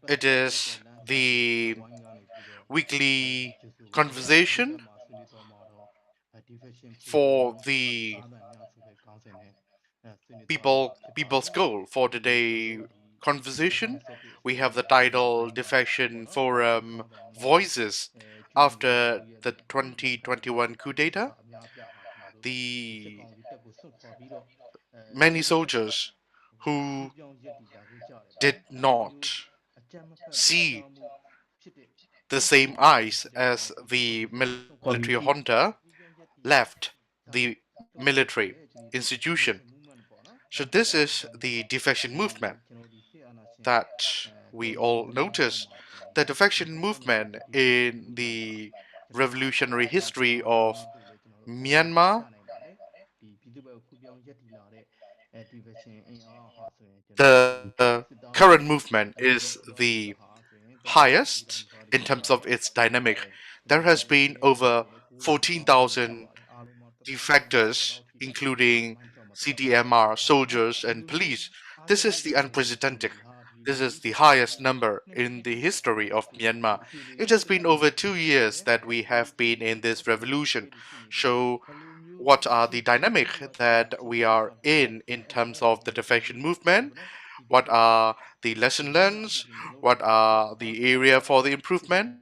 It is the weekly conversation for the people's goal for today conversation. We have the title Defection Forum Voices after the 2021 coup d'etat. The many soldiers who did not see the same eyes as the military junta left the military institution. So this is the defection movement that we all notice. The defection movement in the revolutionary history of Myanmar, the current movement is the highest in terms of its dynamic. There has been over 14,000 defectors, including CDMR, soldiers, and police. This is the unprecedented. This is the highest number in the history of Myanmar. It has been over 2 years that we have been in this revolution. So, what are the dynamic that we are in terms of the defection movement? What are the lesson learned? What are the area for the improvement?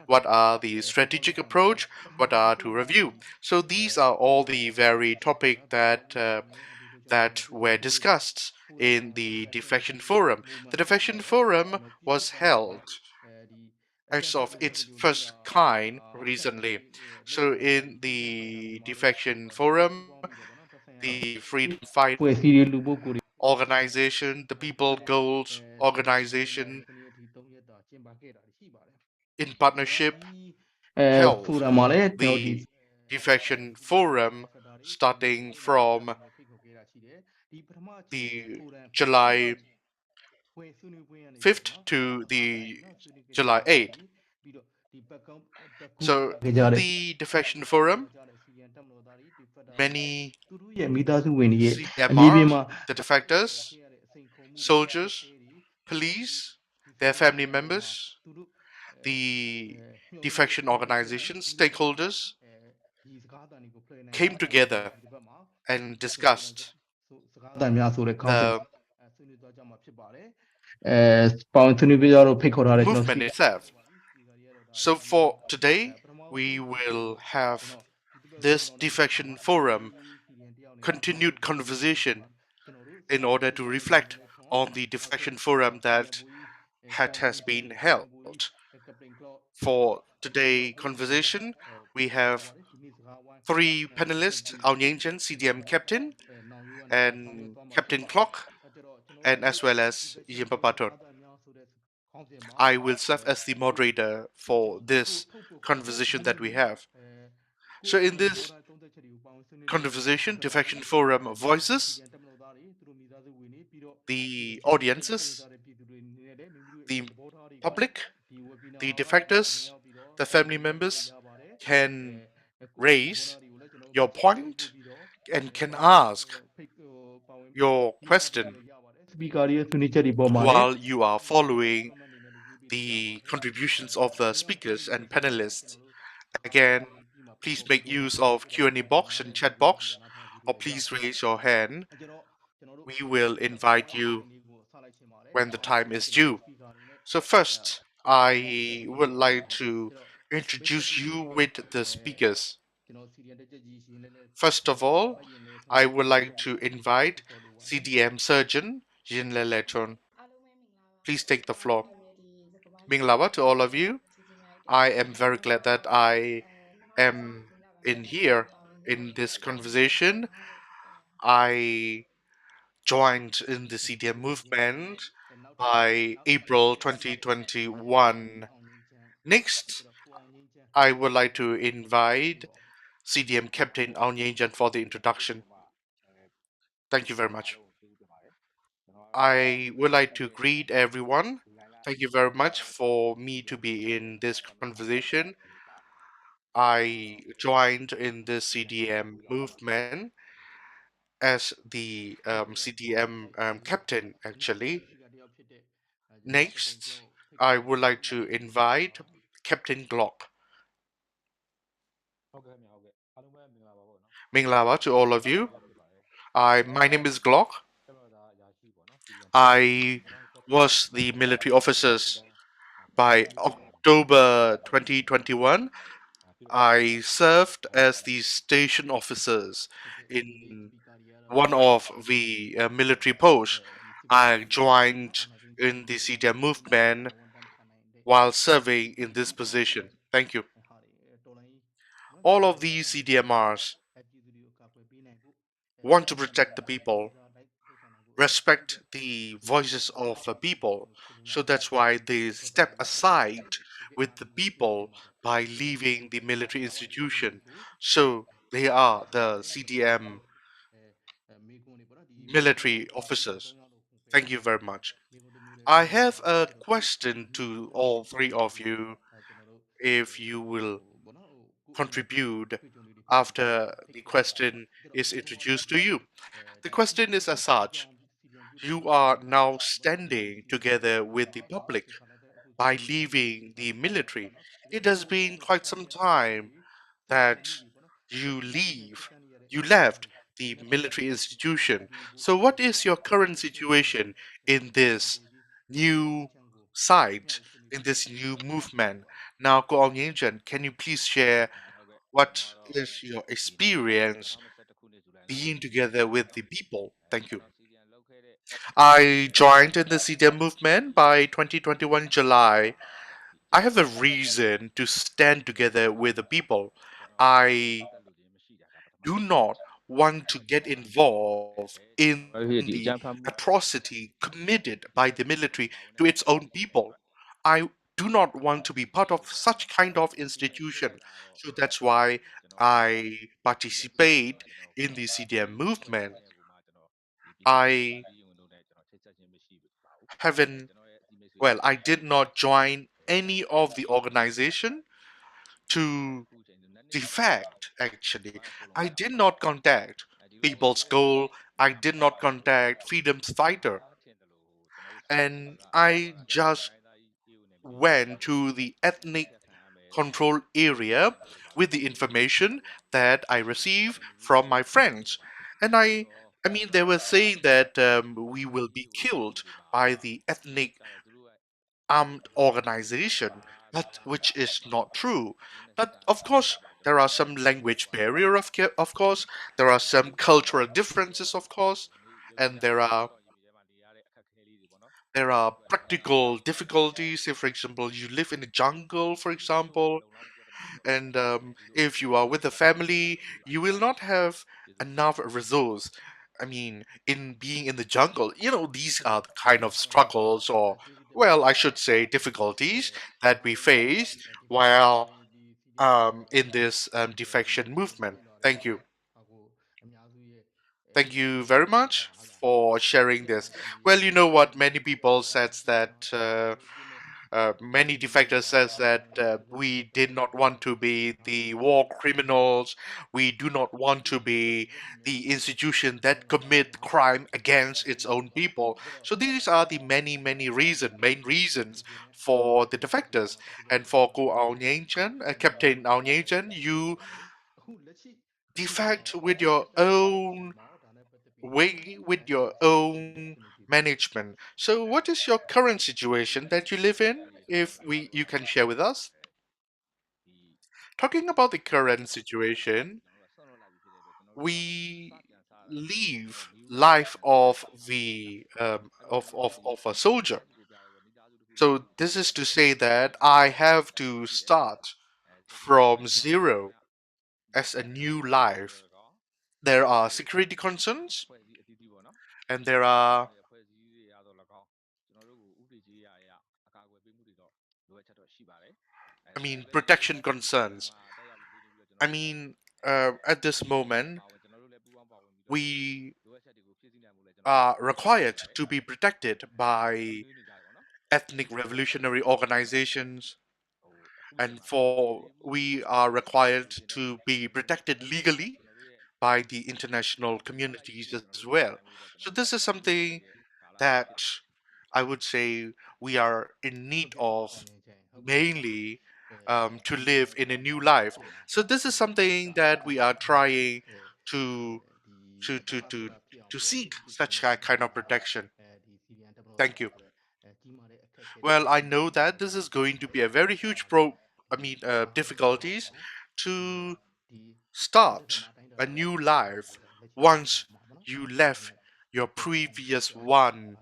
What are the strategic approach? What are to review? So these are all the very topic that were discussed in the Defection Forum. The Defection Forum was held as of its first kind recently. So in the Defection Forum, the Freedom Fighter organization, the People Goals organization, in partnership, held the Defection Forum starting from the July 5th to the July 8th. So the Defection Forum, many CMR, the defectors, soldiers, police, their family members, the defection organizations, stakeholders came together and discussed the movement itself. So for today, we will have this defection forum continued conversation in order to reflect on the defection forum that has been held. For today conversation, we have three panelists, Aung Nyein, CDM captain, and Captain Clock, and as well as Yimpapaton. I will serve as the moderator for this conversation that we have. So in this conversation, Defection Forum voices, the audiences, the public, the defectors, the family members can raise your point and can ask your question while you are following the contributions of the speakers and panelists. Again, please make use of Q&A box and chat box, or please raise your hand. We will invite you when the time is due. So first, I would like to introduce you with the speakers. First of all, I would like to invite CDM Surgeon Jin Lechon. Please take the floor. Minglawa to all of you. I am very glad that I am in here in this conversation. I joined in the CDM movement by April 2021. Next, I would like to invite CDM Captain Aung Nyein for the introduction. Thank you very much. I would like to greet everyone. Thank you very much for me to be in this conversation. I joined in the CDM movement as the CDM captain, actually. Next, I would like to invite Captain Glock. Minglawa to all of you. My name is Glock. I was the military officers by October 2021. I served as the station officers in one of the military posts. I joined in the CDM movement while serving in this position. Thank you. All of these CDMRs want to protect the people, respect the voices of the people. So that's why they step aside with the people by leaving the military institution. So they are the CDM military officers. Thank you very much. I have a question to all three of you, if you will contribute after the question is introduced to you. The question is as such: you are now standing together with the public by leaving the military. It has been quite some time that you left the military institution. So, what is your current situation in this new site, in this new movement? Now, Ko Aung Yen, can you please share what is your experience being together with the people? Thank you. I joined in the CDM movement by 2021 July. I have a reason to stand together with the people. I do not want to get involved in the atrocity committed by the military to its own people. I do not want to be part of such kind of institution. So that's why I participate in the CDM movement. I haven't, well, I did not join any of the organization to defect, actually. I did not contact People's Goal. I did not contact Freedom's Fighter. And I just went to the ethnic control area with the information that I received from my friends. And I mean, they were saying that we will be killed by the ethnic armed organization, but which is not true. But of course, there are some language barrier, of course, there are some cultural differences, of course, and there are practical difficulties. If, for example, you live in a jungle, for example, and if you are with a family, you will not have enough resource. I mean, in being in the jungle, these are the kind of struggles, or, well, I should say, difficulties that we face while in this defection movement. Thank you. Thank you very much for sharing this. Well, you know what? Many people said that. Many defectors says that we did not want to be the war criminals. We do not want to be the institution that commit crime against its own people. So these are the main reasons for the defectors. And for Ko Aung Chen, Captain Aung Chen, you defect with your own way, with your own management. So what is your current situation that you live in, if we you can share with us? Talking about the current situation, we live life of the of a soldier. So this is to say that I have to start from zero as a new life. There are security concerns, and there are, I mean, protection concerns. I mean, at this moment, we are required to be protected by ethnic revolutionary organizations, and for we are required to be protected legally by the international communities as well. So this is something that I would say we are in need of mainly to live in a new life. So this is something that we are trying to to to to to seek such a kind of protection. Thank you. Well, I know that this is going to be a very huge difficulties to start a new life once you left your previous one.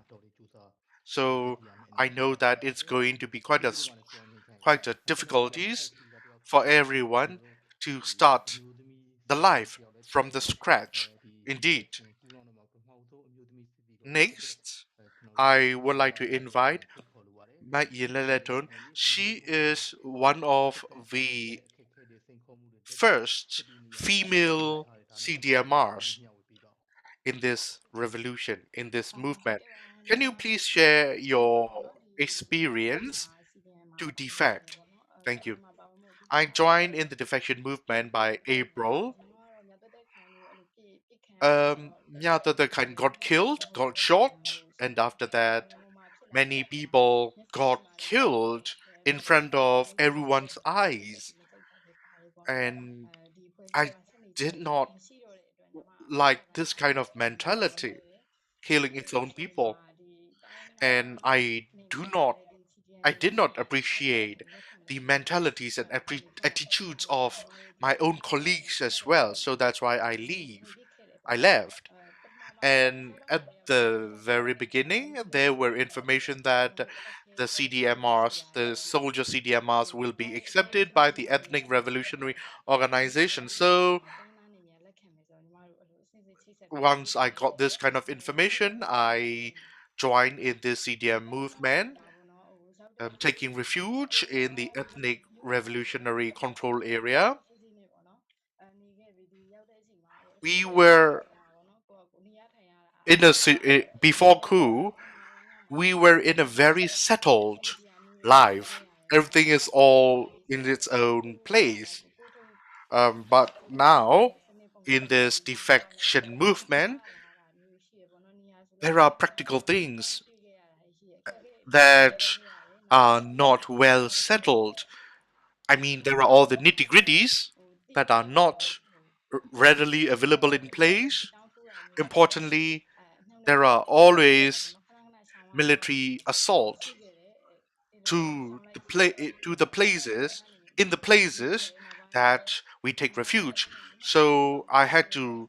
So I know that it's going to be quite a difficulties for everyone to start the life from the scratch. Indeed. Next, I would like to invite Nyein. She is one of the first female CDMRs in this revolution, in this movement. Can you please share your experience to defect? Thank you. I joined in the defection movement by April. The kind got killed, got shot, and after that, many people got killed in front of everyone's eyes. And I did not like this kind of mentality, killing its own people. And I did not appreciate the mentalities and attitudes of my own colleagues as well. So that's why I left. And at the very beginning, there were information that the CDMRs, the soldier CDMRs, will be accepted by the ethnic revolutionary organization. So once I got this kind of information, I joined in this CDM movement, taking refuge in the ethnic revolutionary control area. We were before coup, we were in a very settled life. Everything is all in its own place. But now, in this defection movement, there are practical things that are not well settled. I mean, there are all the nitty gritties that are not readily available in place. Importantly, there are always military assault to the places in the places that we take refuge. So I had to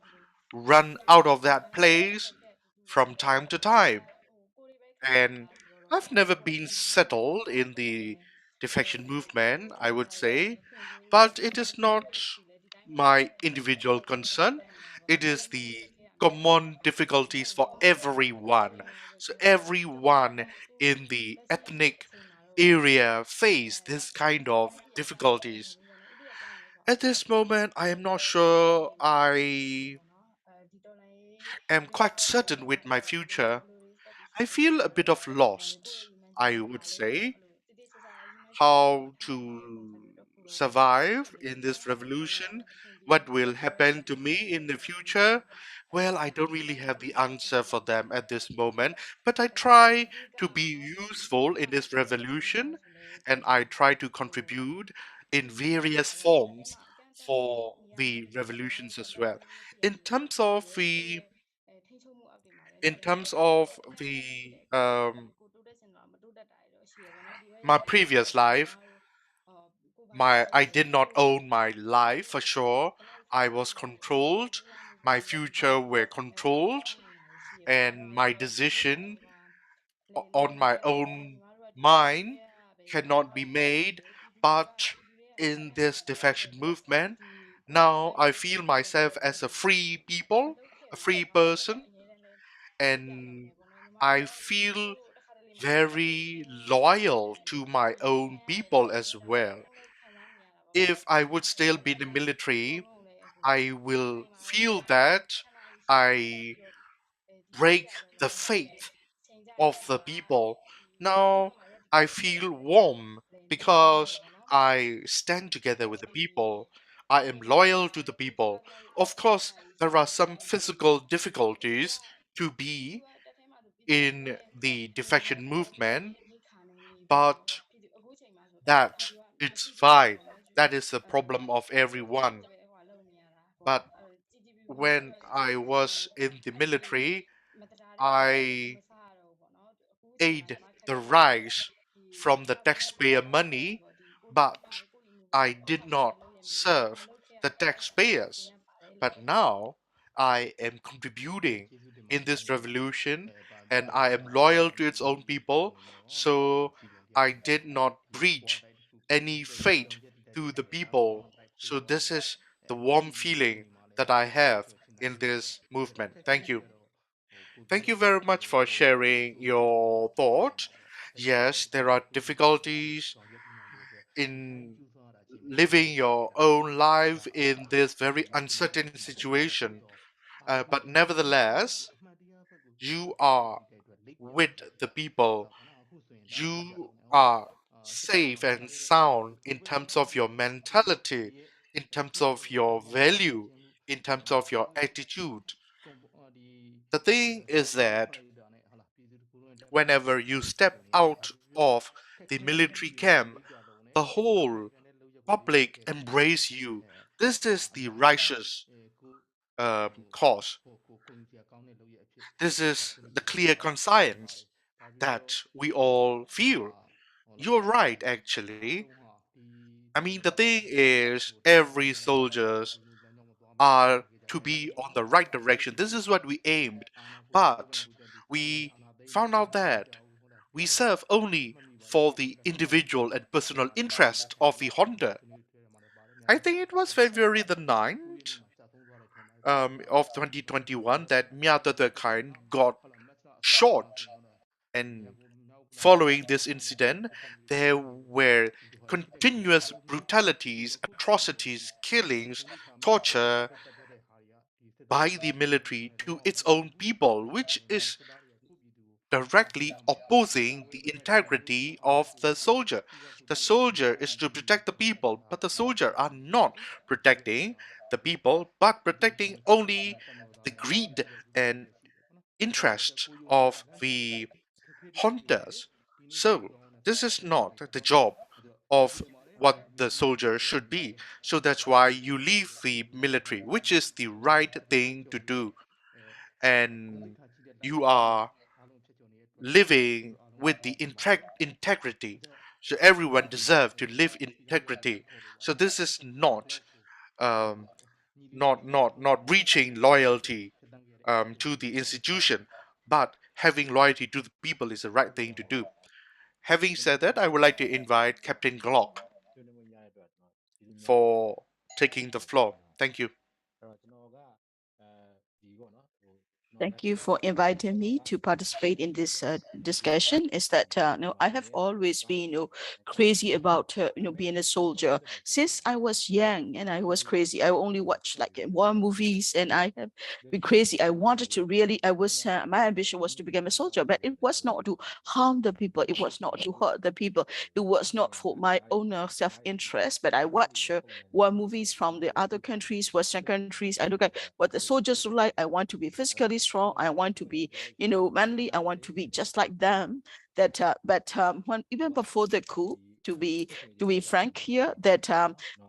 run out of that place from time to time. And I've never been settled in the defection movement, I would say, but it is not my individual concern. It is the common difficulties for everyone. So everyone in the ethnic area face this kind of difficulties. At this moment, I am not sure I am quite certain with my future. I feel a bit of lost, I would say, how to survive in this revolution, what will happen to me in the future. Well, I don't really have the answer for them at this moment, but I try to be useful in this revolution and I try to contribute in various forms for the revolutions as well. In terms of the in terms of the my previous life, my I did not own my life for sure. I was controlled. My future were controlled, and my decision on my own mind cannot be made. But in this defection movement, now I feel myself as a free people, a free person, and I feel very loyal to my own people as well. If I would still be in the military, I will feel that I break the faith of the people. Now I feel warm because I stand together with the people. I am loyal to the people. Of course, there are some physical difficulties to be in the defection movement, but that it's fine. That is the problem of everyone. But when I was in the military, I aid the rise from the taxpayer money, but I did not serve the taxpayers. But now I am contributing in this revolution and I am loyal to its own people, so I did not breach any fate to the people. So this is the warm feeling that I have in this movement. Thank you. Thank you very much for sharing your thought. Yes, there are difficulties in living your own life in this very uncertain situation. But nevertheless, you are with the people. You are safe and sound in terms of your mentality, in terms of your value, in terms of your attitude. The thing is that whenever you step out of the military camp, the whole public embrace you. This is the righteous cause. This is the clear conscience that we all feel. You're right, actually. I mean, the thing is, every soldiers are to be on the right direction. This is what we aimed. But we found out that we serve only for the individual and personal interest of the Honda. I think it was February the 9th of 2021 that Myatathakind got shot. And following this incident, there were continuous brutalities, atrocities, killings, torture by the military to its own people, which is directly opposing the integrity of the soldier. The soldier is to protect the people, but the soldier are not protecting the people, but protecting only the greed and interest of the hunters. So this is not the job of what the soldier should be. So that's why you leave the military, which is the right thing to do. And you are living with the integrity. So everyone deserves to live in integrity. So this is um, not breaching loyalty to the institution, but having loyalty to the people is the right thing to do. Having said that, I would like to invite Captain Glock for taking the floor. Thank you. Thank you for inviting me to participate in this discussion. Is that I have always been crazy about being a soldier since I was young, and I was crazy. I only watched like war movies, and I have been crazy. I wanted to really. I was my ambition was to become a soldier, but it was not to harm the people. It was not to hurt the people. It was not for my own self interest. But I watch war movies from the other countries, Western countries. I look at what the soldiers look like. I want to be physically strong. I want to be, manly. I want to be just like them. But when even before the coup, to be frank here, that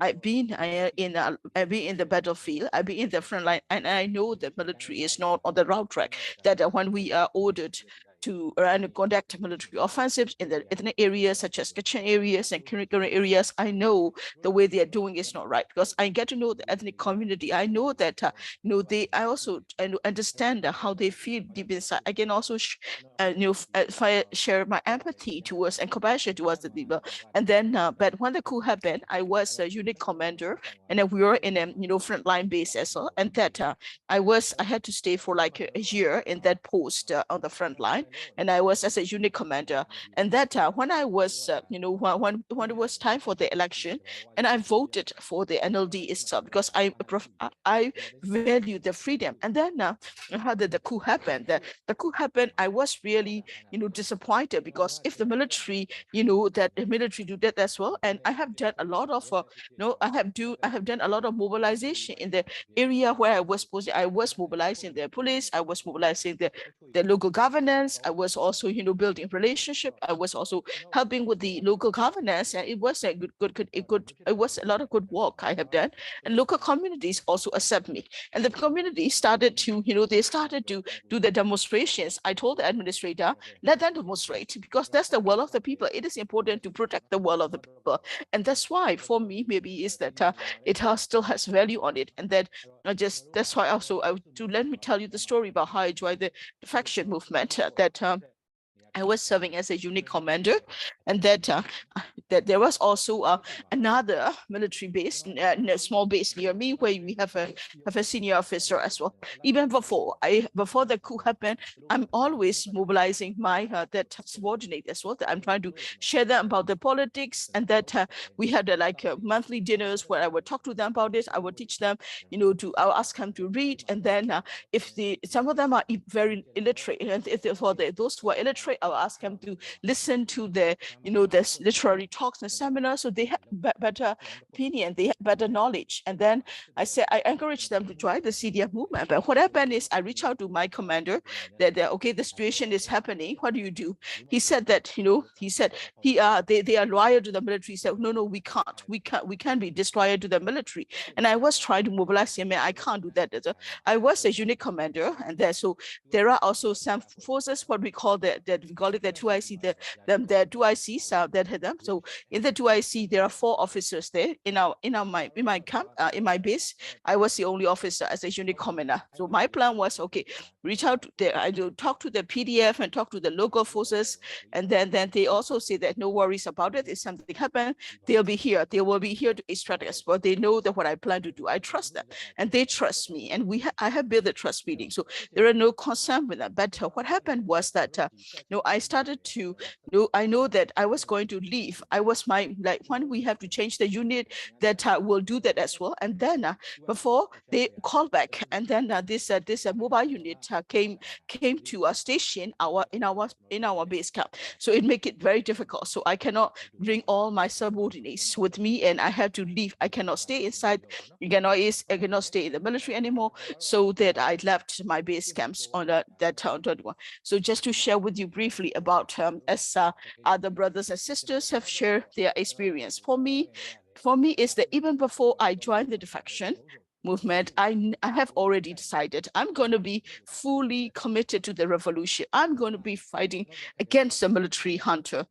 I've been in the battlefield, I've been in the front line, and I know the military is not on the route track. That when we are ordered to conduct military offensives in the ethnic areas such as Kachin areas and curricular areas, I know the way they are doing is not right, because I get to know the ethnic community. I know that I also understand how they feel deep inside. I can also share my empathy towards and compassion towards the people. And then but when the coup happened, I was a unit commander, and then we were in a frontline base as well. And that I had to stay for like a year in that post on the front line, and I was as a unit commander. And that when I was when it was time for the election, and I voted for the NLD itself, because I value the freedom. And then how did the coup happen? The coup happened. I was really disappointed, because if the military, that the military do that as well. And I have done a lot of I have done a lot of mobilization in the area where I was mobilizing the police, I was mobilizing the local governance, I was also, building relationship. I was also helping with the local governance, and it was a it was a lot of good work I have done. And local communities also accept me. And the community started to, they started to do the demonstrations. I told the administrator, let them demonstrate because that's the will of the people. It is important to protect the will of the people. And that's why for me, maybe is that it still has value on it. And that that's why also to let me tell you the story about how I joined the defection movement, that I was serving as a unit commander, and that there was also another military base, a small base near me, where we have a senior officer as well. Even before the coup happened, I'm always mobilizing my that subordinate as well. That I'm trying to share them about the politics, and that we had like monthly dinners where I would talk to them about it. I would teach them, I'll ask them to read, and then if some of them are very illiterate, and if for those who are illiterate, I'll ask them to listen to the the literary talks and seminars, so they have better opinion, they have better knowledge. And then I encourage them to join the CDF movement. But what happened is I reach out to my commander that okay, the situation is happening. What do you do? He said that they are loyal to the military. He said no, we can't be disloyal to the military. And I was trying to mobilize him, and I can't do that. I was a unit commander, and there are also some forces, what we call we call it the 2IC, the 2ICs that had them. So in the 2IC, there are 4 officers there in my camp, in my base. I was the only officer as a unit commander. So my plan was, okay, reach out there. I do talk to the PDF and talk to the local forces, and then they also say that no worries about it. If something happens, they'll be here. They will be here to extract us. But they know that what I plan to do, I trust them, and they trust me, and I have built a trust meeting. So there are no concern with that. But what happened was that I started to I know that I was going to leave. I was when we have to change the unit, that will do that as well. And then before they called back, and then this mobile unit came to a station in our base camp. So it make it very difficult. So I cannot bring all my subordinates with me, and I have to leave. I cannot stay inside. I cannot stay in the military anymore. So that I left my base camps on that town 21. So just to share with you briefly about as other brothers and sisters have shared their experience. For me is that even before I joined the defection movement, I have already decided I'm going to be fully committed to the revolution. I'm going to be fighting against the military junta.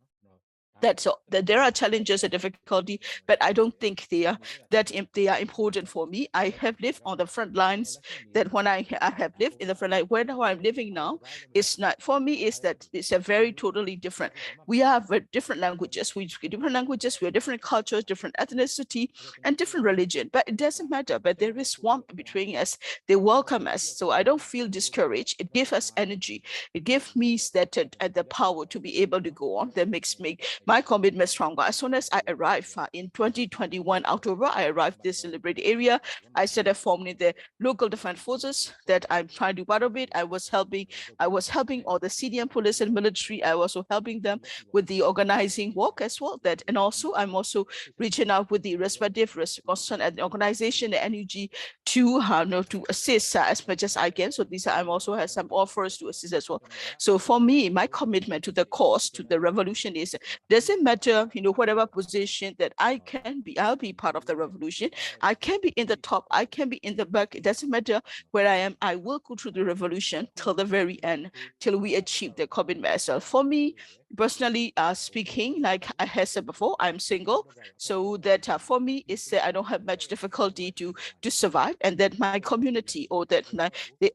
That there are challenges and difficulty, but I don't think they are important for me. I have lived on the front lines. That when I have lived in the front line, where I'm living now, it's not for me. Is that it's a very totally different. We have different languages. We speak different languages. We have different cultures, different ethnicity, and different religion. But it doesn't matter. But there is warmth between us. They welcome us, so I don't feel discouraged. It gives us energy. It gives me that the power to be able to go on. That makes me my commitment stronger. As soon as I arrived in 2021 October, I arrived this liberated area. I started forming the local defense forces that I'm trying to be part of it. I was helping all the CDM police and military. I was also helping them with the organizing work as well. And also I'm also reaching out with the respective concern and organization, the NUG, to assist as much as I can. So these I'm also have some offers to assist as well. So for me, my commitment to the cause, to the revolution is doesn't matter, whatever position that I'll be part of the revolution. I can be in the top, I can be in the back. It doesn't matter where I am. I will go through the revolution till the very end, till we achieve the commitment myself. For me, personally speaking, like I had said before, I'm single. So that for me, is I don't have much difficulty to survive, and that my community, or that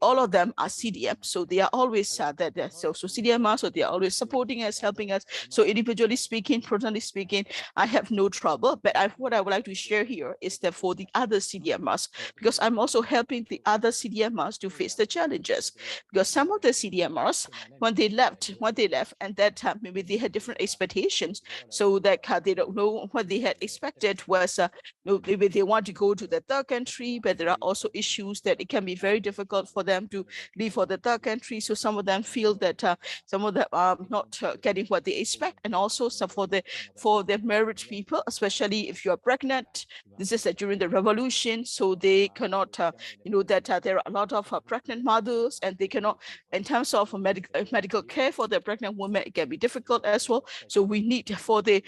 all of them are CDM. So they are always so CDM are, so they are always supporting us, helping us. So individually speaking, personally speaking, I have no trouble. But what I would like to share here is that for the other CDMers, because I'm also helping the other CDMers to face the challenges. Because some of the CDMers, when they left, and that maybe they had different expectations, so that they don't know what they had expected was maybe they want to go to the third country, but there are also issues that it can be very difficult for them to leave for the third country. So some of them feel that some of them are not getting what they expect, and also some for the married people, especially if you are pregnant. This is during the revolution, so they cannot, that there are a lot of pregnant mothers, and they cannot, in terms of medical care for the pregnant women, it can be difficult as well. So we need for the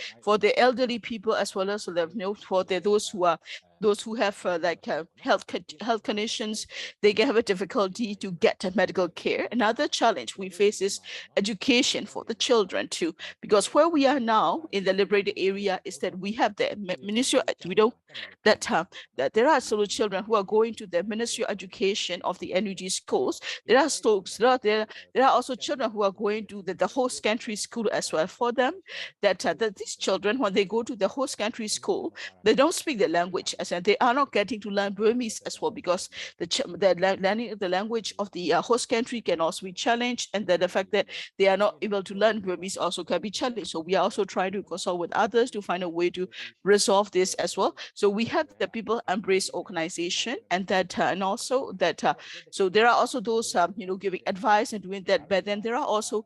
elderly people, as well as for those who have health conditions, they can have a difficulty to get medical care. Another challenge we face is education for the children too, because where we are now in the liberated area is that we have the ministry. We don't that there are solo children who are going to the ministry of education of the NUG schools. There are there are also children who are going to the host country school as well. For them, that these children, when they go to the host country school, they don't speak the language, as they are not getting to learn Burmese as well, because the learning the language of the host country can also be challenged, and the fact that they are not able to learn Burmese also can be challenged. So we are also trying to consult with others to find a way to resolve this as well. So we have the People Embrace organization, and and also so there are also those giving advice and doing that. But then there are also,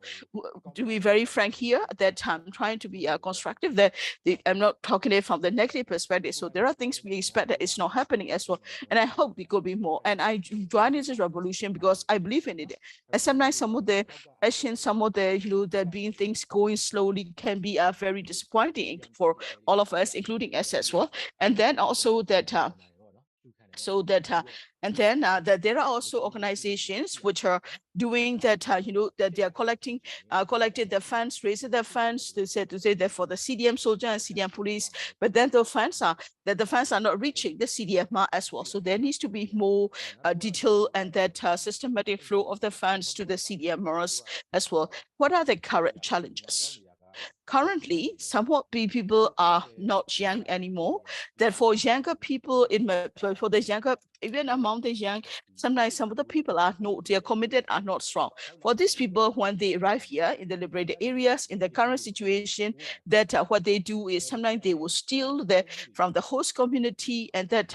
to be very frank here, that I'm trying to be constructive. That I'm not talking it from the negative perspective. So there are things we expect that it's not happening as well, and I hope it could be more. And I joined this revolution because I believe in it. And sometimes some of the actions, some of the there being things going slowly can be very disappointing for all of us, including us as well. And then also so that and then that there are also organizations which are doing that, that they are collected the funds, raising the funds to say that for the CDM soldier and CDM police, but then the funds are not reaching the CDMR as well. So there needs to be more detail and that systematic flow of the funds to the CDMRs as well. What are the current challenges? Currently, somewhat people are not young anymore. That for younger people, for the younger, even among the young, sometimes some of the people are not, they are committed, are not strong. For these people, when they arrive here in the liberated areas, in the current situation, that what they do is sometimes they will steal from the host community, and that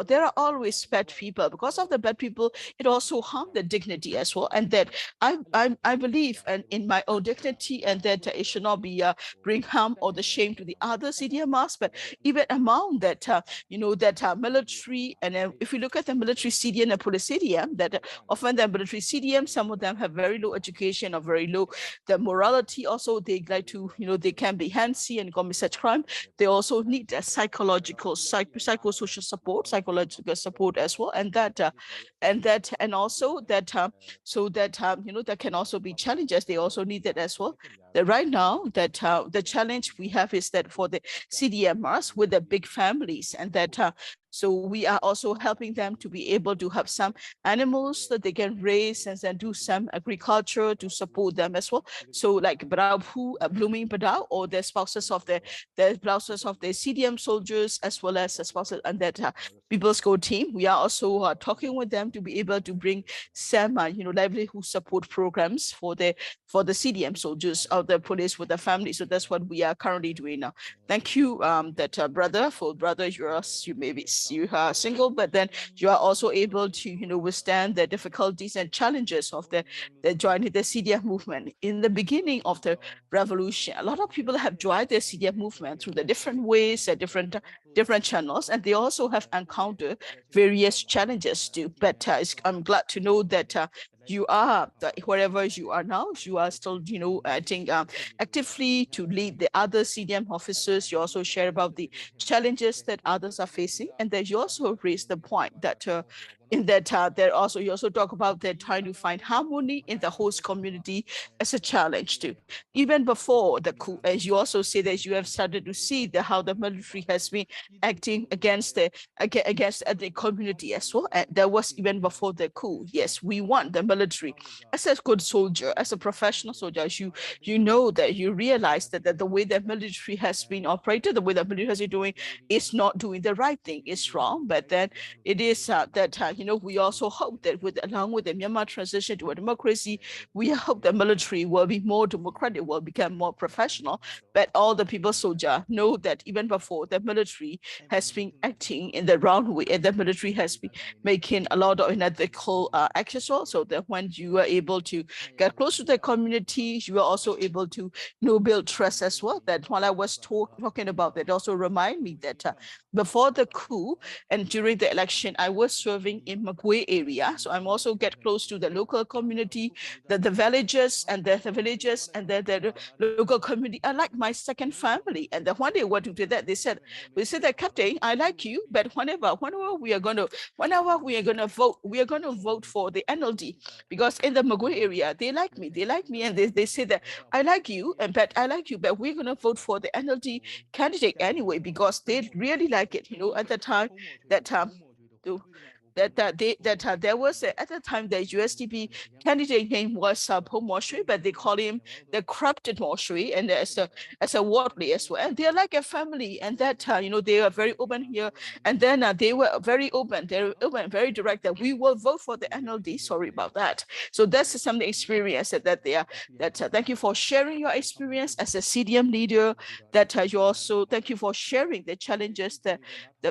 there are always bad people. Because of the bad people, it also harm the dignity as well, and that I believe in my own dignity, and that it should not be bring harm or the shame to the other CDMRs, but even among that military. And if you look at the military CDM and police CDM, that often the military CDM, some of them have very low education or very low the morality. Also, they like to they can be handsy and commit such crime. They also need a psychosocial support, psychological support as well, and and also that so that that can also be challenges. They also need that as well. That right now, that the challenge we have is that for the CDMRs with the big families, and that so we are also helping them to be able to have some animals that they can raise and then do some agriculture to support them as well. So like blooming Badao, or the spouses of the CDM soldiers, as well as the spouses and that People's Go team. We are also talking with them to be able to bring some livelihood support programs for the CDM soldiers of the police with the family. So that's what we are currently doing now. Thank you, brother. You are single, but then you are also able to withstand the difficulties and challenges of the joining the CDF movement. In the beginning of the revolution, a lot of people have joined the CDF movement through the different ways, different channels, and they also have encountered various challenges too. But I'm glad to know that you are wherever you are now, you are still I think actively to lead the other CDM officers. You also share about the challenges that others are facing, and that you also raise the point that in that there also you also talk about that trying to find harmony in the host community as a challenge too. Even before the coup, as you also say that you have started to see how the military has been acting against the community as well. And that was even before the coup. Yes, we want the military as a good soldier, as a professional soldier. As you know that you realize that the way the military has been operated, the way the military has been doing, is not doing the right thing. It's wrong. But then it is that we also hope that along with the Myanmar transition to a democracy, we hope the military will be more democratic, will become more professional. But all the people soldier know that even before, the military has been acting in the wrong way, and the military has been making a lot of unethical actions also. That when you are able to get close to the community, you are also able to build trust as well. That while I was talking about that, also remind me that before the coup and during the election, I was serving in Magwe area. So I'm also get close to the local community, the villages and the villages and the local community are like my second family. And then when they were to do that, we said that Captain, I like you, but whenever we are gonna vote, we are gonna vote for the NLD because in the Magwe area, they like me, and they say that I like you, and but I like you, but we're gonna vote for the NLD candidate anyway because they really like it. At the time that to- there was at the time the USDP candidate name was Paul Moshui, but they call him the corrupted Moshui, and as a wardley as well. And they're like a family, and that they are very open here. And then they were very open, very direct that we will vote for the NLD. Sorry about that. So that's some experience that they are. That thank you for sharing your experience as a CDM leader. That you also thank you for sharing the challenges that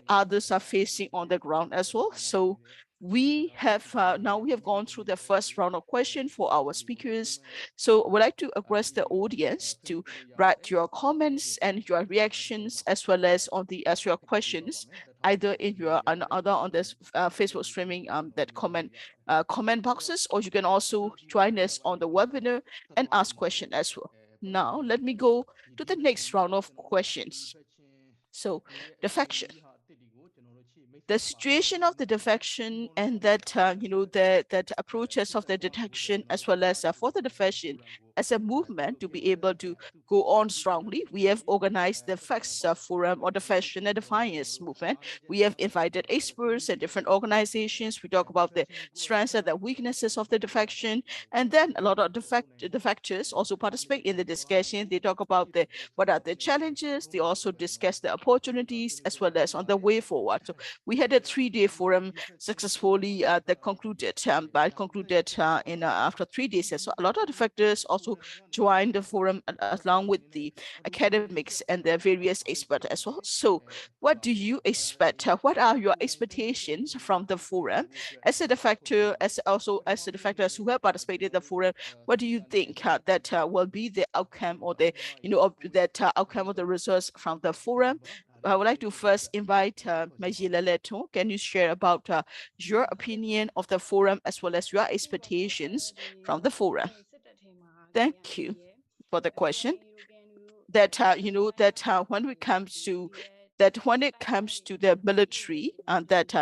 others are facing on the ground as well. So we have now we have gone through the first round of questions for our speakers. So I would like to address the audience to write your comments and your reactions as well as your questions either in your other on this Facebook streaming that comment boxes, or you can also join us on the webinar and ask questions as well. Now let me go to the next round of questions. So defection, the situation of the defection and that that approaches of the detection as well as for the defection as a movement to be able to go on strongly. We have organized the facts forum or defection and defiance movement. We have invited experts and different organizations. We talk about the strengths and the weaknesses of the defection, and then a lot of defectors also participate in the discussion. They talk about what are the challenges. They also discuss the opportunities as well as on the way forward. So we had a 3-day forum successfully that concluded in after 3 days. So a lot of defectors also joined the forum along with the academics and the various experts as well. So what do you expect? What are your expectations from the forum? As a defector, as the defectors who have participated in the forum, what do you think that will be the outcome or the outcome of the results from the forum? I would like to first invite Majila Leto. Can you share about your opinion of the forum as well as your expectations from the forum? Thank you for the question. That when it comes to the military, and that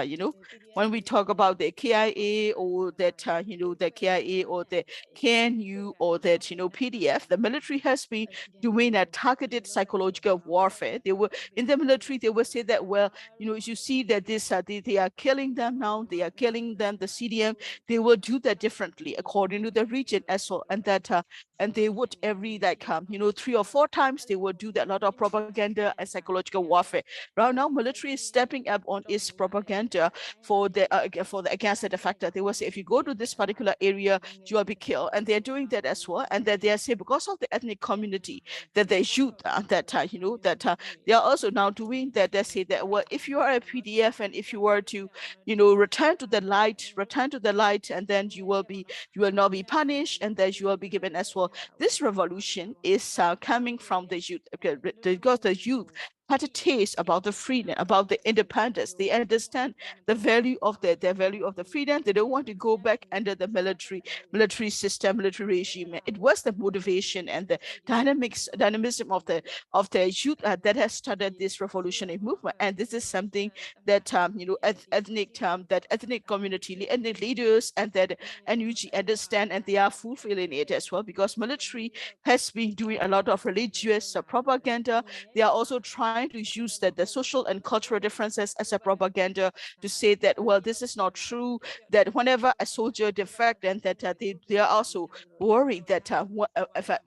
when we talk about the KIA or that the KIA or the KNU or that PDF, the military has been doing a targeted psychological warfare. They were in the military. They will say that, well, you see that they are killing them now. They are killing them. The CDM, they will do that differently according to the region as well, and that and they would every 3 or 4 times they would do that lot of propaganda and psychological warfare. Right now, military is stepping up on its propaganda for the against the defector. They will say if you go to this particular area, you will be killed, and they're doing that as well. And that they are saying because of the ethnic community that they shoot they are also now doing that. They say that, well, if you are a PDF and if you were to return to the light, and then you will not be punished, and then you will be given as well. This revolution is coming from the youth, because the youth had a taste about the freedom, about the independence. They understand the value of the freedom. They don't want to go back under the military system, military regime. It was the motivation and the dynamism of the youth that has started this revolutionary movement. And this is something that ethnic community, ethnic leaders, and that NUG understand, and they are fulfilling it as well, because military has been doing a lot of religious propaganda. They are also trying trying to use the social and cultural differences as a propaganda to say that, well, this is not true, that whenever a soldier defect, and that they are also worried that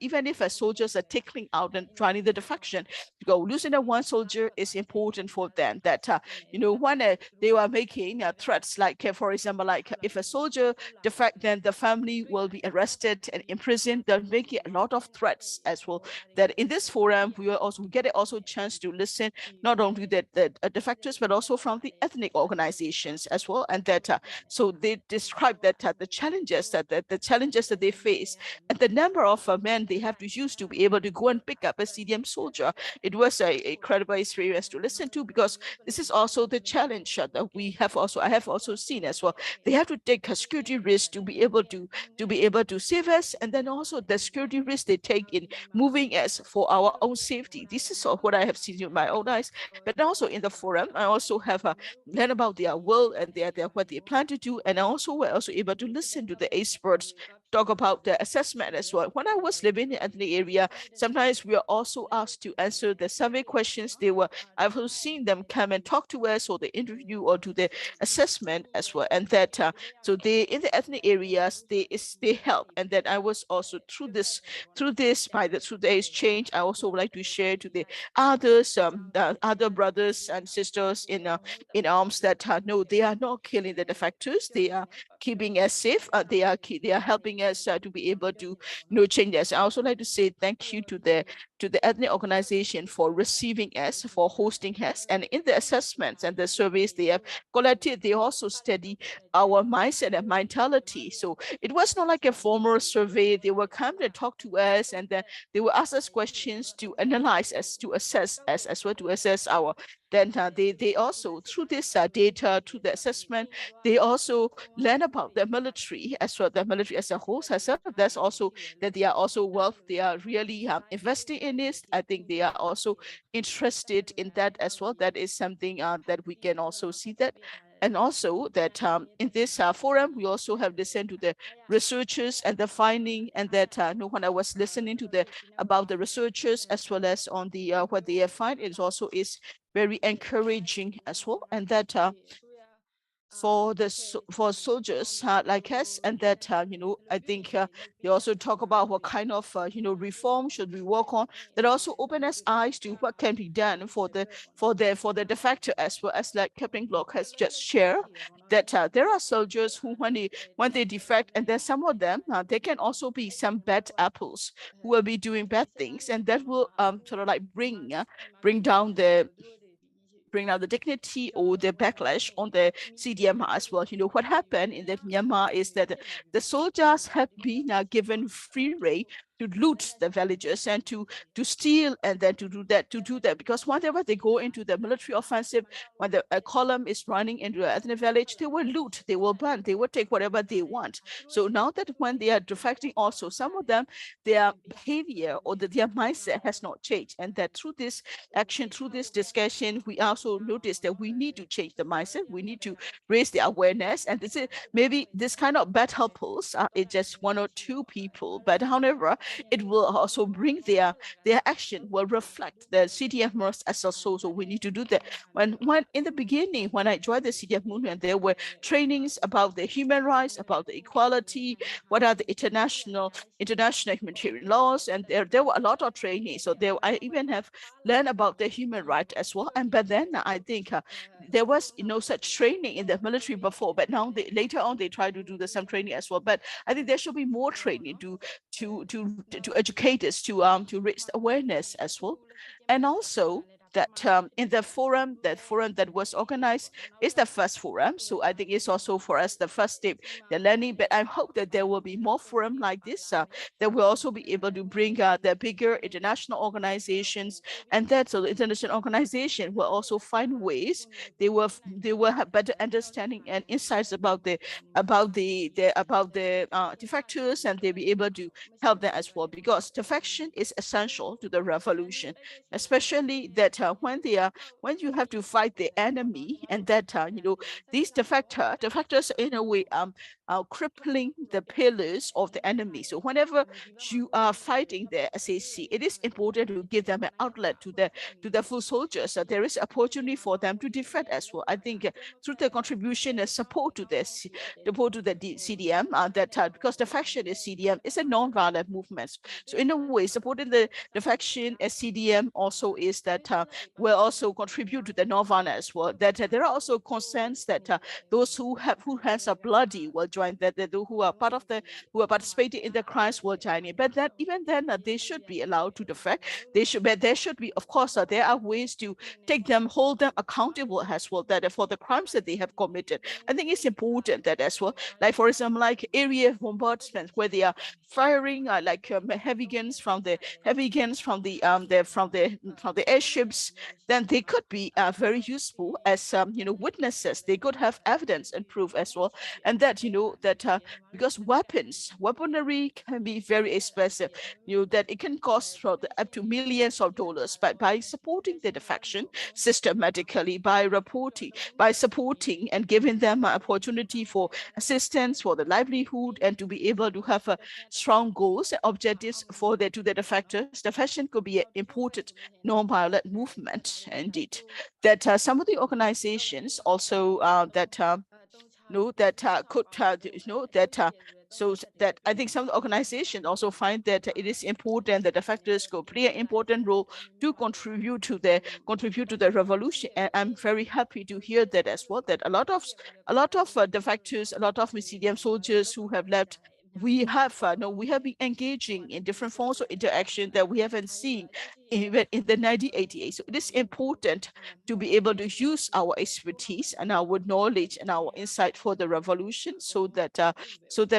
even if a soldiers are tickling out and joining the defection, to go losing a one soldier is important for them. That when they were making threats, like for example, like if a soldier defect, then the family will be arrested and imprisoned. They're making a lot of threats as well. That in this forum, we get also a chance to listen not only the defectors, but also from the ethnic organizations as well. And that so they describe that the challenges the challenges that they face, and the number of men they have to use to be able to go and pick up a CDM soldier. It was a incredible experience to listen to, because this is also the challenge that I have also seen as well. They have to take a security risk to be able to save us, and then also the security risk they take in moving us for our own safety. This is what I have seen with my own eyes. But also in the forum, I also have learned about their will and their what they plan to do, and I also were also able to listen to the experts talk about the assessment as well. When I was living in the area, sometimes we are also asked to answer the survey questions. I've also seen them come and talk to us, or the interview, or do the assessment as well. And that so they in the ethnic areas they help. And then I was also through the exchange, I also would like to share to the others, the other brothers and sisters in arms, that no, they are not killing the defectors. They are keeping us safe. They are helping us to be able to change us. I also like to say thank you to the ethnic organization for receiving us, for hosting us, and in the assessments and the surveys they have collected, they also study our mindset and mentality. So it was not like a formal survey. They will come and talk to us, and then they will ask us questions to analyze us, to assess us as well, to assess our. Then they also, through this data, through the assessment, they also learn about the military as well, the military as a whole. So that's also that they are also they are really investing in this. I think they are also interested in that as well. That is something that we can also see that. And also that in this forum, we also have listened to the researchers and the finding, and that when I was listening to the about the researchers as well as on the what they have find, it also is very encouraging as well. And that for soldiers like us, and that I think they also talk about what kind of reform should we work on, that also open us eyes to what can be done for the defector, as well as like Captain Glock has just shared, that there are soldiers who when they defect, and then some of them they can also be some bad apples who will be doing bad things, and that will sort of like bring down the dignity or the backlash on the CDM as well. What happened in the Myanmar is that the soldiers have been given free rein to loot the villages and to steal, and then to do that because whenever they go into the military offensive, when a column is running into an ethnic village, they will loot, they will burn, they will take whatever they want. So now that when they are defecting, also some of them, their behavior or their mindset has not changed, and that through this action, through this discussion, we also notice that we need to change the mindset. We need to raise the awareness. And this is maybe this kind of bad helpers it's just one or two people, but however, it will also bring their action will reflect the CDF members as a soul. So we need to do that. When in the beginning, when I joined the CDF movement, there were trainings about the human rights, about the equality, what are the international humanitarian laws, and there were a lot of training. So I even have learned about the human right as well. And but then I think there was no such training in the military before, but now later on they try to do some training as well. But I think there should be more training to educate us, to raise awareness as well. And also that in the forum, that was organized is the first forum. So I think it's also for us the first step, the learning. But I hope that there will be more forum like this that will also be able to bring the bigger international organizations, and that so the international organization will also find ways they will have better understanding and insights about the defectors, and they'll be able to help them as well, because defection is essential to the revolution, especially that when you have to fight the enemy, and that these defectors in a way are crippling the pillars of the enemy. So whenever you are fighting the SAC, it is important to give them an outlet to the full soldiers. So there is opportunity for them to defend as well. I think through the contribution and support to this, support to the CDM, that because the faction is CDM, it's a non-violent movement. So in a way, supporting the faction as CDM also is that will also contribute to the non-violent as well. That there are also concerns that those whose hands are bloody will join, that who are part of the who are participating in the crimes will join in. But that even then they should be allowed to defect. But there should be, of course, there are ways to take them, hold them accountable as well, that for the crimes that they have committed. I think it's important that as well, like for example, like area bombardments where they are firing heavy guns from the airships, then they could be very useful as witnesses. They could have evidence and proof as well, and that because weaponry can be very expensive, that it can cost up to millions of dollars. But by supporting the defection systematically, by supporting and giving them an opportunity for assistance for the livelihood and to be able to have strong goals and objectives for the defectors, defection could be an important non-violent movement indeed. That some of the organizations also that know that could that so that I think some organizations also find that it is important that the factors could play an important role to contribute to the revolution. And I'm very happy to hear that as well. That a lot of the factors, a lot of Mycelium soldiers who have left, we have we have been engaging in different forms of interaction that we haven't seen even in the 1988. So it is important to be able to use our expertise and our knowledge and our insight for the revolution, so that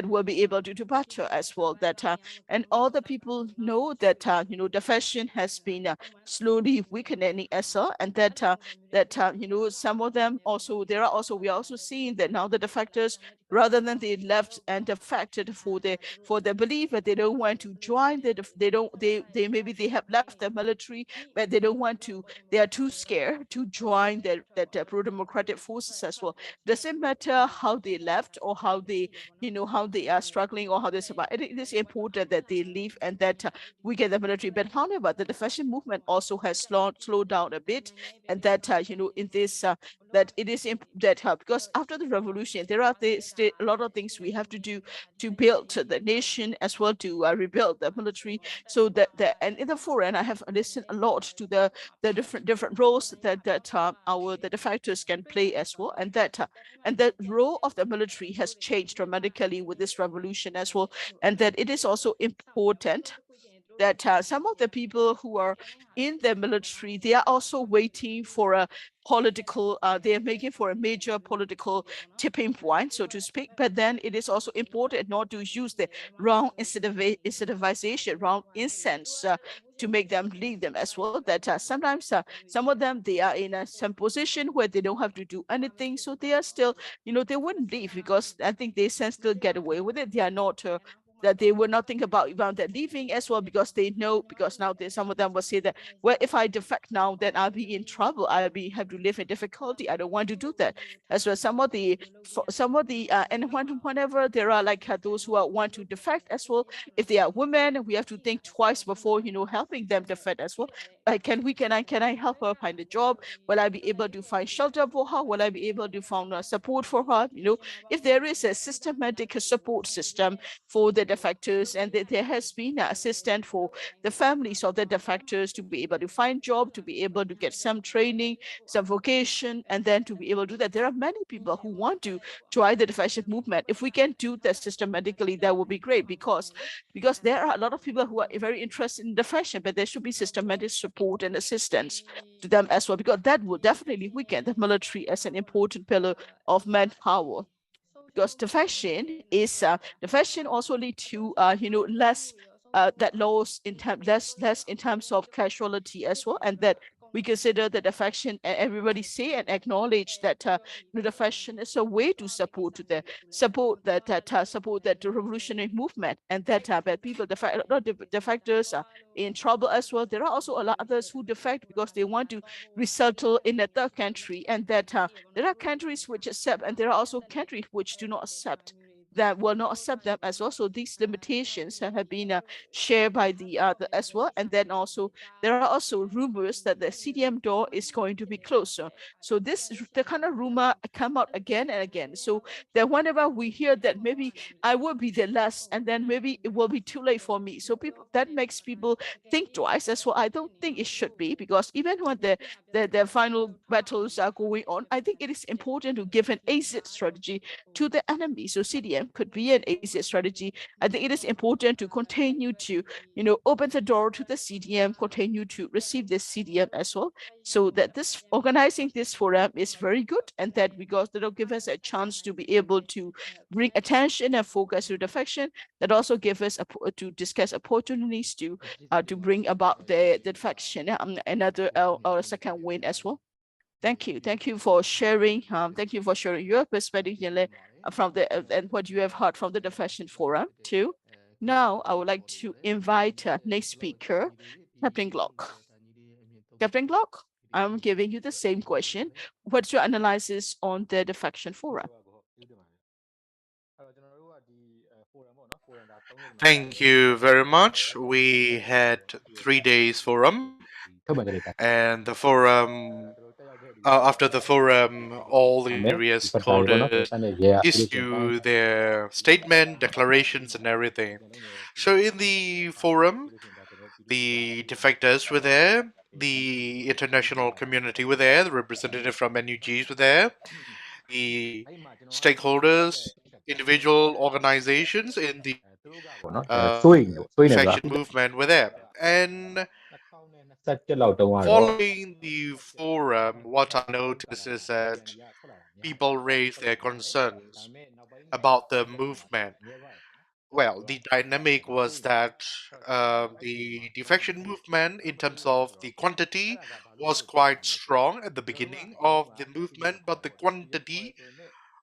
we'll be able to do better as well. That and all the people know that the fashion has been slowly weakening as well, and that some of them also, we are also seeing that now that the factors, rather than they left and defected for the belief that they don't want to join they don't they maybe they have left the military, but they don't want to, they are too scared to join the pro-democratic forces as well. Doesn't matter how they left or how they how they are struggling or how they survive. It is important that they leave and that we get the military. But however, the fashion movement also has slowed down a bit, and that in this that it is that because after the revolution there are a lot of things we have to do to build the nation as well, to rebuild the military. So and in the foreign I have listened a lot to the different roles that our the defectors can play as well, and the role of the military has changed dramatically with this revolution as well, and that it is also important that some of the people who are in the military, they are also waiting for a political, they are making for a major political tipping point, so to speak. But then it is also important not to use the wrong incentivization, wrong incense to make them leave them as well. That sometimes some of them, they are in some position where they don't have to do anything. So they are still, they wouldn't leave because I think they can still get away with it. They are not that they will not think about that leaving as well, because they know, because now some of them will say that, well, if I defect now, then I'll be in trouble. Have to live in difficulty. I don't want to do that as well. And whenever there are like those who want to defect as well, if they are women, we have to think twice before helping them defect as well. Like, can I help her find a job? Will I be able to find shelter for her? Will I be able to find support for her? If there is a systematic support system for the defectors, and there has been an assistance for the families of the defectors to be able to find job, to be able to get some training, some vocation, and then to be able to do that. There are many people who want to join the defection movement. If we can do that systematically, that would be great, because there are a lot of people who are very interested in defection, but there should be systematic support and assistance to them as well, because that will definitely weaken the military as an important pillar of manpower. Because the fashion also lead to less that loss in terms less in terms of casualty as well, and that we consider the defection, and everybody say and acknowledge that the defection is a way to support that revolutionary movement, and that people defectors are in trouble as well. There are also a lot of others who defect because they want to resettle in a third country, and that there are countries which accept, and there are also countries which do not accept, that will not accept them as well. So these limitations have been shared by the as well. And then also there are also rumors that the CDM door is going to be closed. So this the kind of rumor come out again and again. So that whenever we hear that maybe I will be the last, and then maybe it will be too late for me. So people, that makes people think twice as well. I don't think it should be, because even when the final battles are going on, I think it is important to give an exit strategy to the enemy. So CDM could be an exit strategy. I think it is important to continue to, open the door to the CDM, continue to receive this CDM as well, so that this organizing this forum is very good, and that because that'll give us a chance to be able to bring attention and focus to the faction, that also give us to discuss opportunities to bring about the faction another second win as well. Thank you for sharing. Thank you for sharing your perspective, from the and what you have heard from the fashion forum too. Now, I would like to invite next speaker, Captain Glock. Captain Glock, I'm giving you the same question. What's your analysis on the defection forum? Thank you very much. We had 3 days forum, and the forum after the forum, all the various stakeholders issue their statement, declarations, and everything. So in the forum, the defectors were there, the international community were there, the representative from NUGs were there, the stakeholders, individual organizations in the defection movement were there. And following the forum, what I noticed is that people raise their concerns about the movement. Well, the dynamic was that the defection movement, in terms of the quantity, was quite strong at the beginning of the movement, but the quantity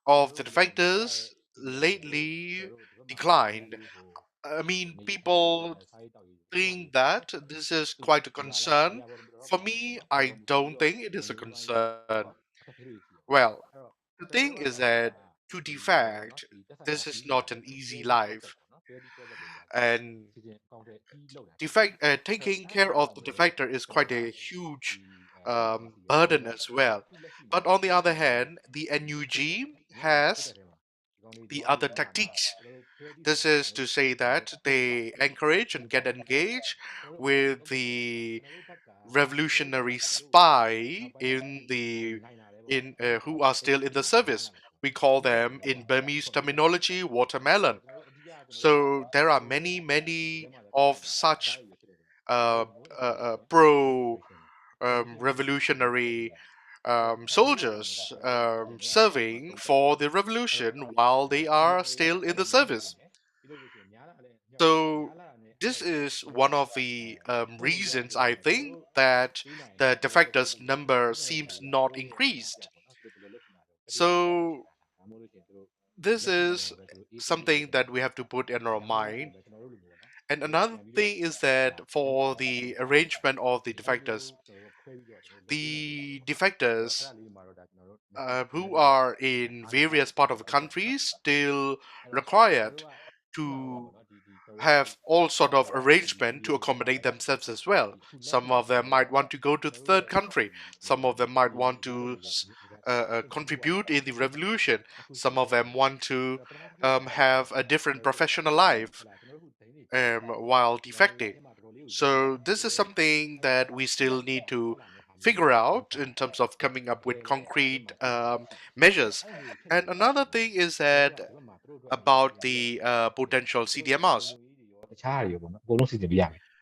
of the defectors lately declined. I mean, people think that this is quite a concern. For me, I don't think it is a concern. Well, the thing is that to defect, this is not an easy life, and taking care of the defector is quite a huge burden as well. But on the other hand, the NUG has the other tactics. This is to say that they encourage and get engaged with the revolutionary spy in who are still in the service. We call them in Burmese terminology watermelon. So there are many of such pro revolutionary soldiers serving for the revolution while they are still in the service. So this is one of the reasons I think that the defectors number seems not increased. So this is something that we have to put in our mind. And another thing is that for the arrangement of the defectors who are in various part of the country still required to have all sort of arrangement to accommodate themselves as well. Some of them might want to go to the third country. Some of them might want to contribute in the revolution. Some of them want to have a different professional life while defecting. So this is something that we still need to figure out in terms of coming up with concrete measures. And another thing is that about the potential CDMRs.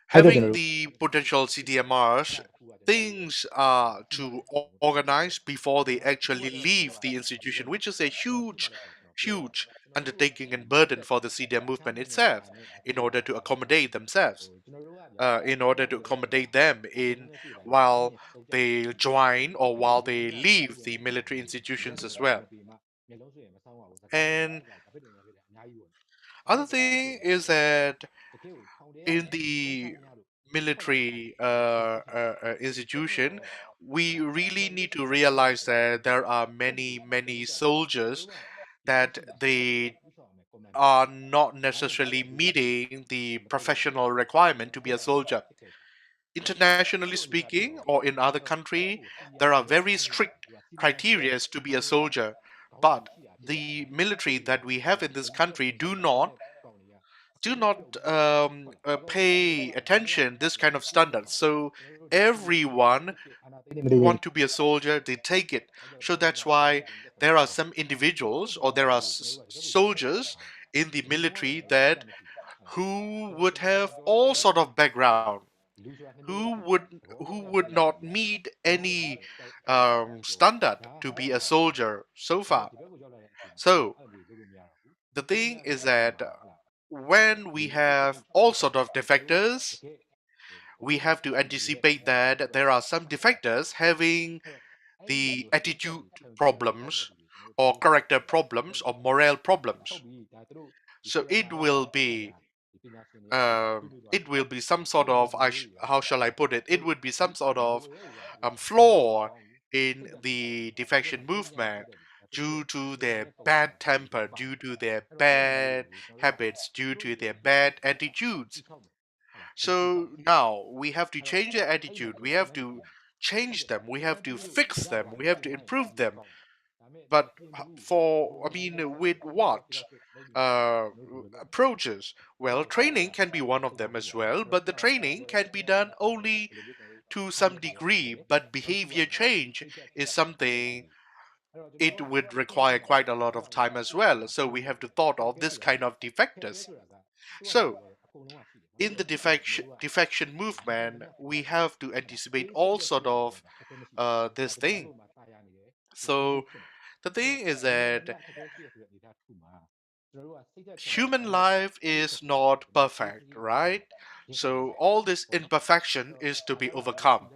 Having the potential CDMRs, things are to organize before they actually leave the institution, which is a huge huge undertaking and burden for the CDM movement itself in order to accommodate themselves, in order to accommodate them in while they join or while they leave the military institutions as well. And other thing is that in the military institution, we really need to realize that there are many soldiers that they are not necessarily meeting the professional requirement to be a soldier. Internationally speaking, or in other country, there are very strict criteria to be a soldier, but the military that we have in this country do not pay attention this kind of standards. So everyone who want to be a soldier, they take it. So that's why there are some individuals or there are soldiers in the military that who would have all sort of background, who would not meet any standard to be a soldier so far. So the thing is that when we have all sort of defectors, we have to anticipate that there are some defectors having the attitude problems or character problems or morale problems. So it will be some sort of how shall I put it? It would be some sort of flaw in the defection movement due to their bad temper, due to their bad habits, due to their bad attitudes. So now we have to change their attitude. We have to change them. We have to fix them. We have to improve them. But I mean, with what uh, approaches? Well, training can be one of them as well, but the training can be done only to some degree. But behavior change is something it would require quite a lot of time as well. So we have to thought of this kind of defectors. So in the defection movement, we have to anticipate all sort of this thing. So the thing is that human life is not perfect, right? So all this imperfection is to be overcome.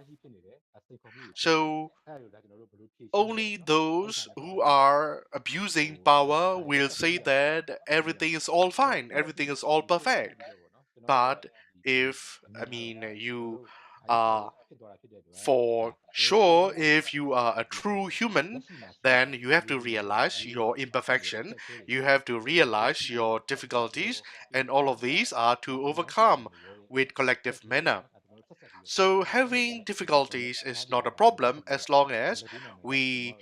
So only those who are abusing power will say that everything is all fine, everything is all perfect. But if, I mean, you are for sure, if you are a true human, then you have to realize your imperfection, you have to realize your difficulties, and all of these are to overcome with collective manner. So having difficulties is not a problem as long as we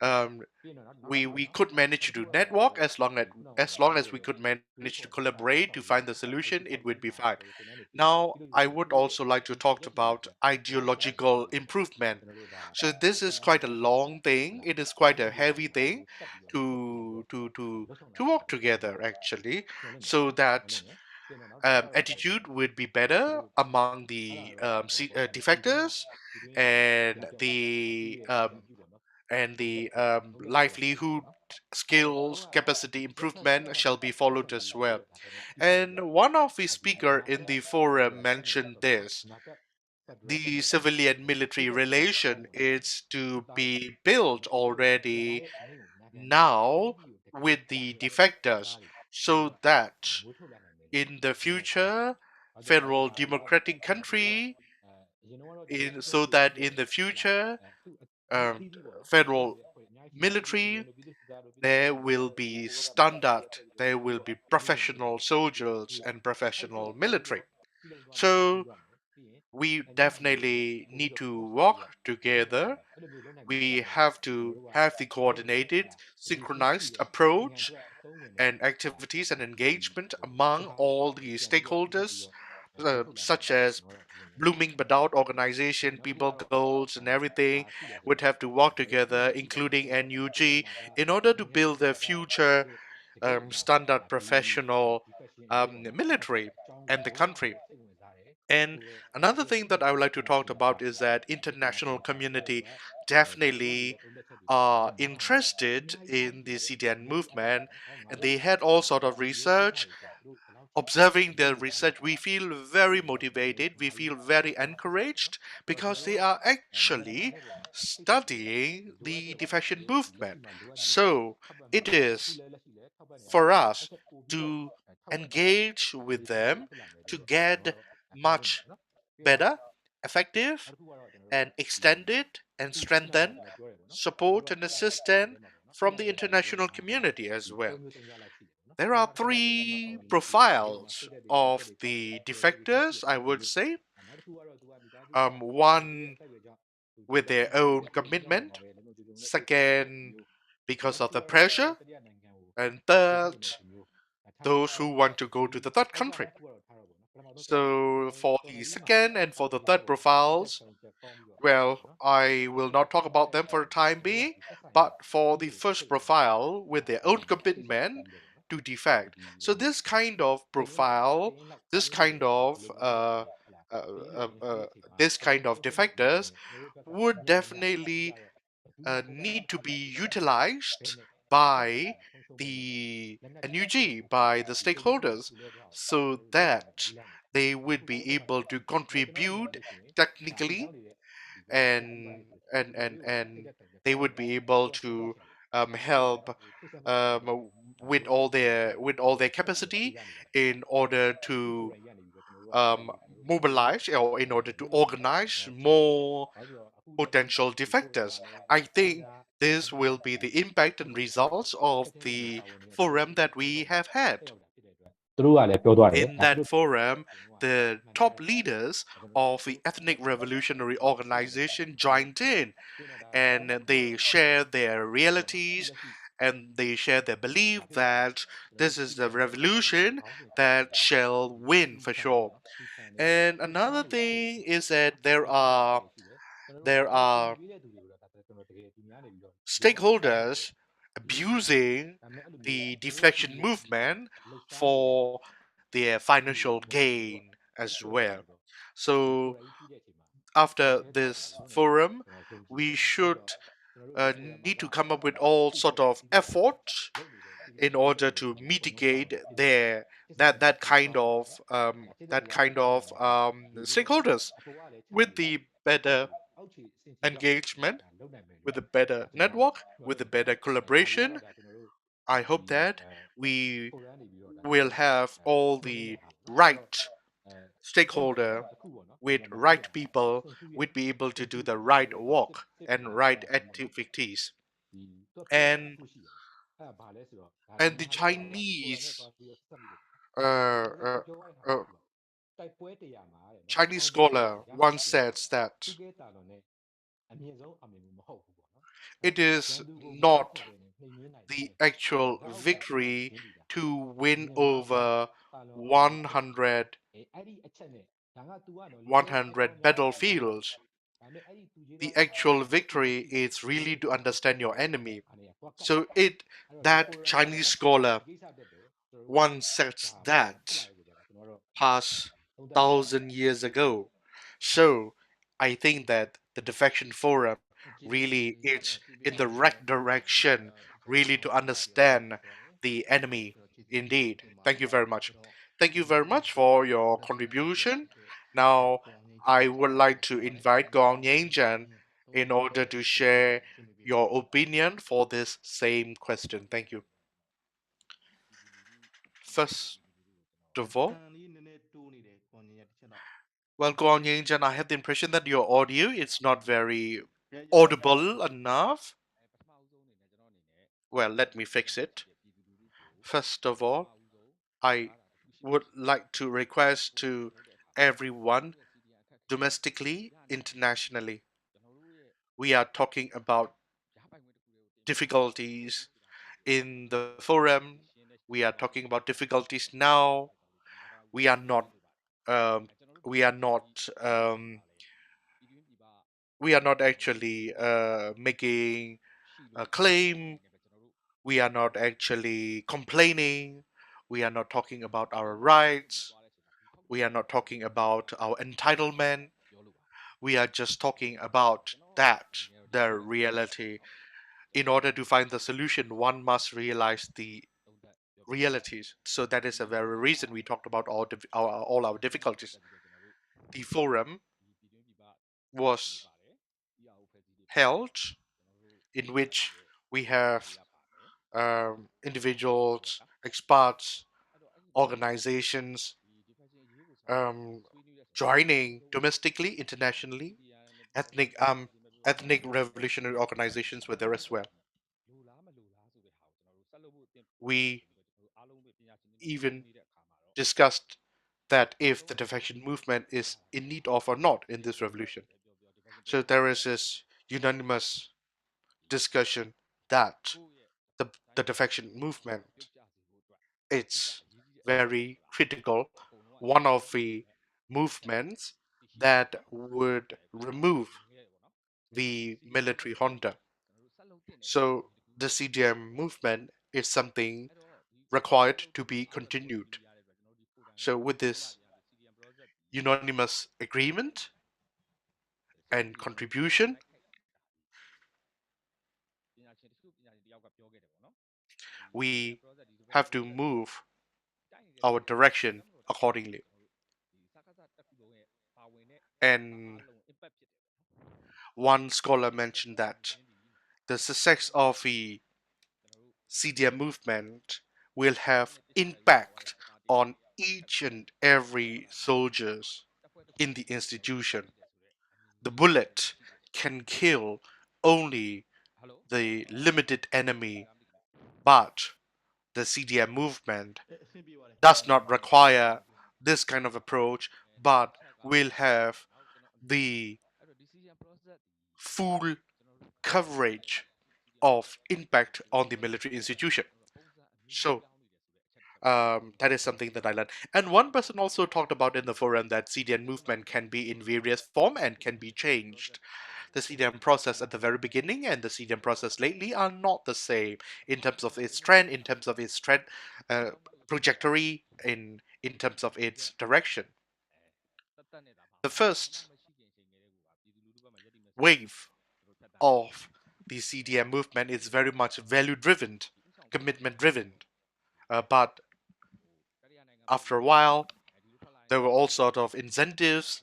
um, we could manage to network, as long as we could manage to collaborate to find the solution, it would be fine. Now I would also like to talk about ideological improvement. So this is quite a long thing, it is quite a heavy thing to work together actually, so that attitude would be better among the defectors, and the livelihood skills capacity improvement shall be followed as well. And one of the speaker in the forum mentioned this: the civilian military relation is to be built already now with the defectors, so that in the future federal democratic country, so that in the future um, federal military, there will be standard, there will be professional soldiers and professional military. So we definitely need to work together. We have to have the coordinated, synchronized approach and activities and engagement among all the stakeholders, such as blooming but out organization, people goals, and everything would have to work together, including NUG, in order to build a future standard professional military and the country. And another thing that I would like to talk about is that international community definitely are interested in the CDN movement, and they had all sort of research. Observing their research, we feel very motivated, we feel very encouraged because they are actually studying the defection movement. So it is for us to engage with them to get much better, effective, and extended and strengthen support and assistance from the international community as well. There are three profiles of the defectors, I would say. One with their own commitment, second, because of the pressure, and third, those who want to go to the third country. So for the second and for the third profiles, well, I will not talk about them for the time being, but for the first profile with their own commitment to defect. So this kind of profile, this kind of uh, uh, uh, this kind of defectors would definitely need to be utilized by the NUG, by the stakeholders, so that they would be able to contribute technically, and and they would be able to help with all their capacity in order to um, mobilize, or in order to organize more potential defectors. I think this will be the impact and results of the forum that we have had. သူတို့ကလည်းပြောသွားတယ် In that forum, the top leaders of the ethnic revolutionary organization joined in, and they share their realities, and they share their belief that this is the revolution that shall win for sure. And another thing is that there are stakeholders abusing the deflection movement for their financial gain as well. So after this forum, we should need to come up with all sort of efforts in order to mitigate their that kind of stakeholders with the better engagement, with a better network, with a better collaboration. I hope that we will have all the right stakeholder with right people would be able to do the right work and right activities. And the uh, uh, uh, Chinese scholar once said that it is not the actual victory to win over 100 battlefields. The actual victory is really to understand your enemy. So that Chinese scholar once said that past 1,000 years ago. So I think that the defection forum really is in the right direction, really to understand the enemy. Indeed. Thank you very much. Thank you very much for your contribution. Now, I would like to invite Gong Yang in order to share your opinion for this same question. Thank you. First of all, well, Gong Yang, I have the impression that your audio is not very audible enough. Well, let me fix it. First of all, I would like to request to everyone, domestically, internationally, we are talking about difficulties in the forum. We are talking about difficulties now. We are not. Um, we are not. We are not actually making a claim. We are not actually complaining. We are not talking about our rights. We are not talking about our entitlement. We are just talking about that, the reality. In order to find the solution, one must realize the realities. So that is the very reason we talked about all our difficulties. The forum was held in which we have individuals, experts, organizations um, joining domestically, internationally. Ethnic ethnic revolutionary organizations were there as well. We even discussed that if the defection movement is in need of or not in this revolution. So there is this unanimous discussion that the defection movement, it's very critical, one of the movements that would remove the military junta. So the CDM movement is something required to be continued. So with this unanimous agreement and contribution, we have to move our direction accordingly. And one scholar mentioned that the success of the CDM movement will have impact on each and every soldiers in the institution. The bullet can kill only the limited enemy, but the CDM movement does not require this kind of approach, but will have the full coverage of impact on the military institution. So that is something that I learned. And one person also talked about in the forum that CDN movement can be in various form and can be changed. The CDM process at the very beginning and the CDM process lately are not the same in terms of its trend, in terms of its trend trajectory, in terms of its direction. The first wave of the CDM movement is very much value driven, commitment driven. But after a while, there were all sort of incentives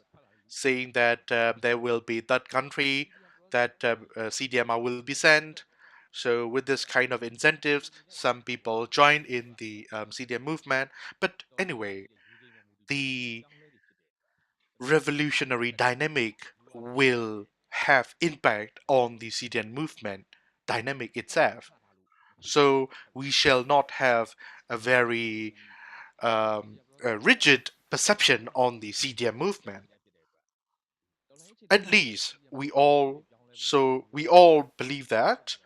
saying that there will be that country that CDMR will be sent. So with this kind of incentives, some people join in the CDM movement. But anyway, the revolutionary dynamic will have impact on the CDM movement dynamic itself. So we shall not have a very a rigid perception on the CDM movement. At least we all believe that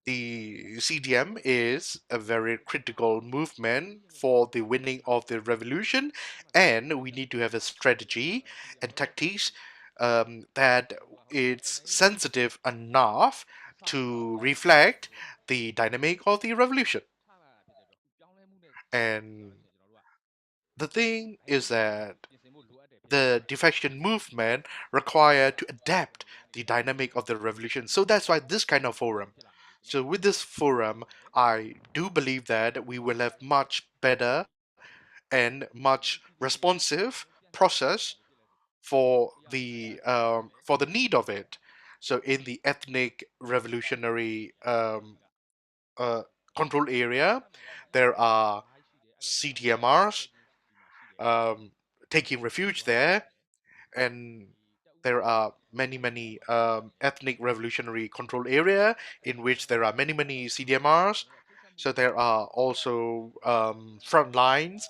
the CDM is a very critical movement for the winning of the revolution, and we need to have a strategy and tactics that it's sensitive enough to reflect the dynamic of the revolution. And the thing is that the defection movement require to adapt the dynamic of the revolution. So that's why this kind of forum. So with this forum, I do believe that we will have much better and much responsive process for the need of it. So in the ethnic revolutionary uh, control area, there are CDMRs taking refuge there, and there are many ethnic revolutionary control area in which there are many CDMRs. So there are also front lines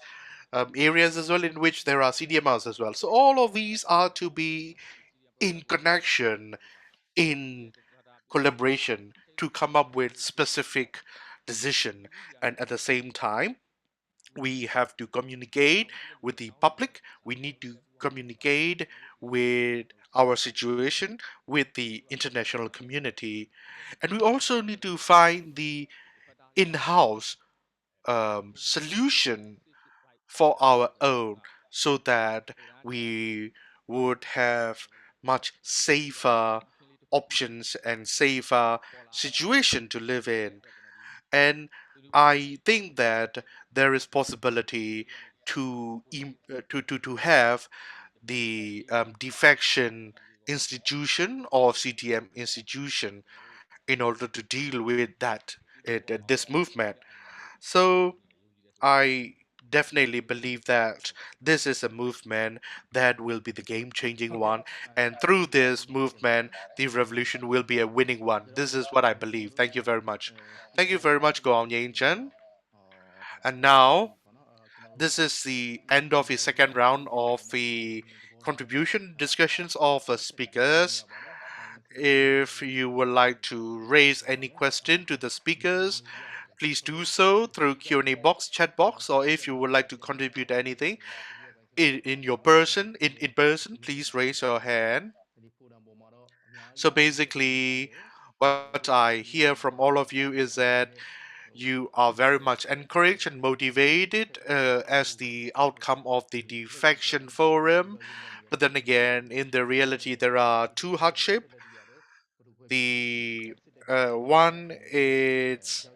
areas as well in which there are CDMRs as well. So all of these are to be in connection, in collaboration to come up with specific decision, and at the same time we have to communicate with the public. We need to communicate with our situation with the international community, and we also need to find the in-house solution for our own. so that we would have much safer options and safer situation to live in. And I think that there is possibility to have the defection institution or CTM institution in order to deal with this movement. So I definitely believe that this is a movement that will be the game changing one, and through this movement the revolution will be a winning one. This is what I believe. Thank you very much. Thank you very much, Go Nyein. And now this is the end of the second round of the contribution discussions of the speakers. If you would like to raise any question to the speakers, please do so through Q&A box, chat box, or if you would like to contribute anything in person, please raise your hand. So basically, what I hear from all of you is that you are very much encouraged and motivated as the outcome of the defection forum. But then again, in the reality, there are two hardships. The one is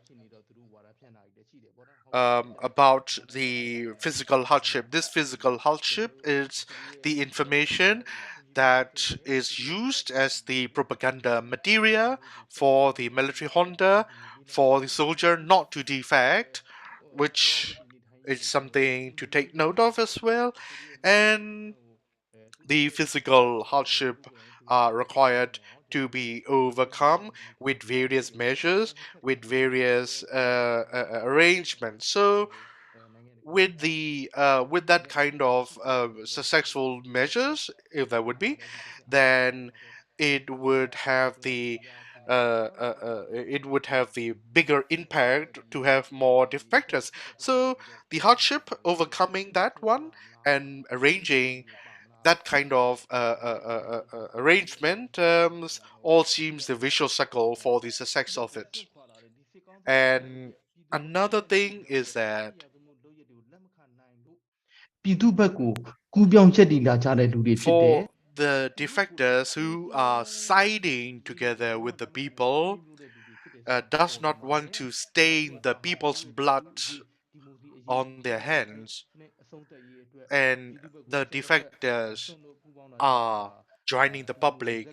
about the physical hardship. This physical hardship is the information that is used as the propaganda material for the military Honda, for the soldier not to defect, which is something to take note of as well. And the physical hardship are required to be overcome with various measures, with various arrangements. So with that kind of successful measures, if there would be, then it would have the it would have the bigger impact to have more defectors. So the hardship overcoming that one and arranging that kind of arrangement all seems the visual circle for the success of it. And another thing is that ပြည်သူဘက်ကိုကူးပြောင်းချက်တည်လာကြတဲ့လူတွေဖြစ်တယ် for the defectors who are siding together with the people does not want to stain the people's blood on their hands, and the defectors are joining the public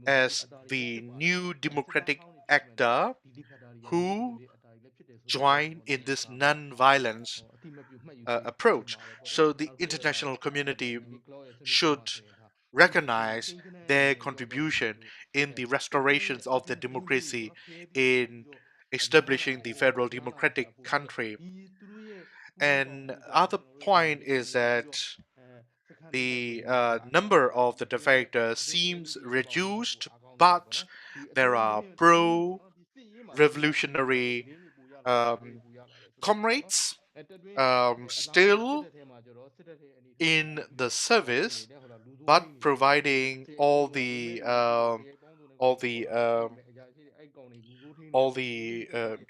as the new democratic actor who join in this non-violence approach. So the international community should recognize their contribution in the restorations of the democracy in establishing the federal democratic country. And other point is that the number of the defectors seems reduced, but there are pro-revolutionary comrades still in the service, but providing all the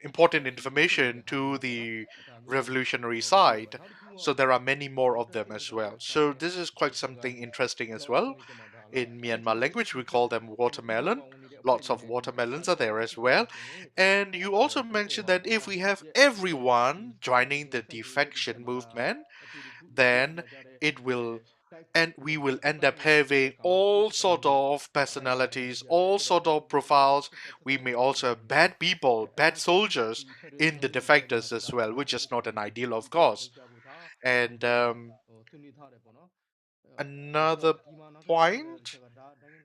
important information to the revolutionary side. So there are many more of them as well. So this is quite something interesting as well. In Myanmar language, we call them watermelon. Lots of watermelons are there as well. And you also mentioned that if we have everyone joining the defection movement, then it will and we will end up having all sort of personalities, all sort of profiles. We may also have bad people, bad soldiers in the defectors as well, which is not an ideal, of course. And another point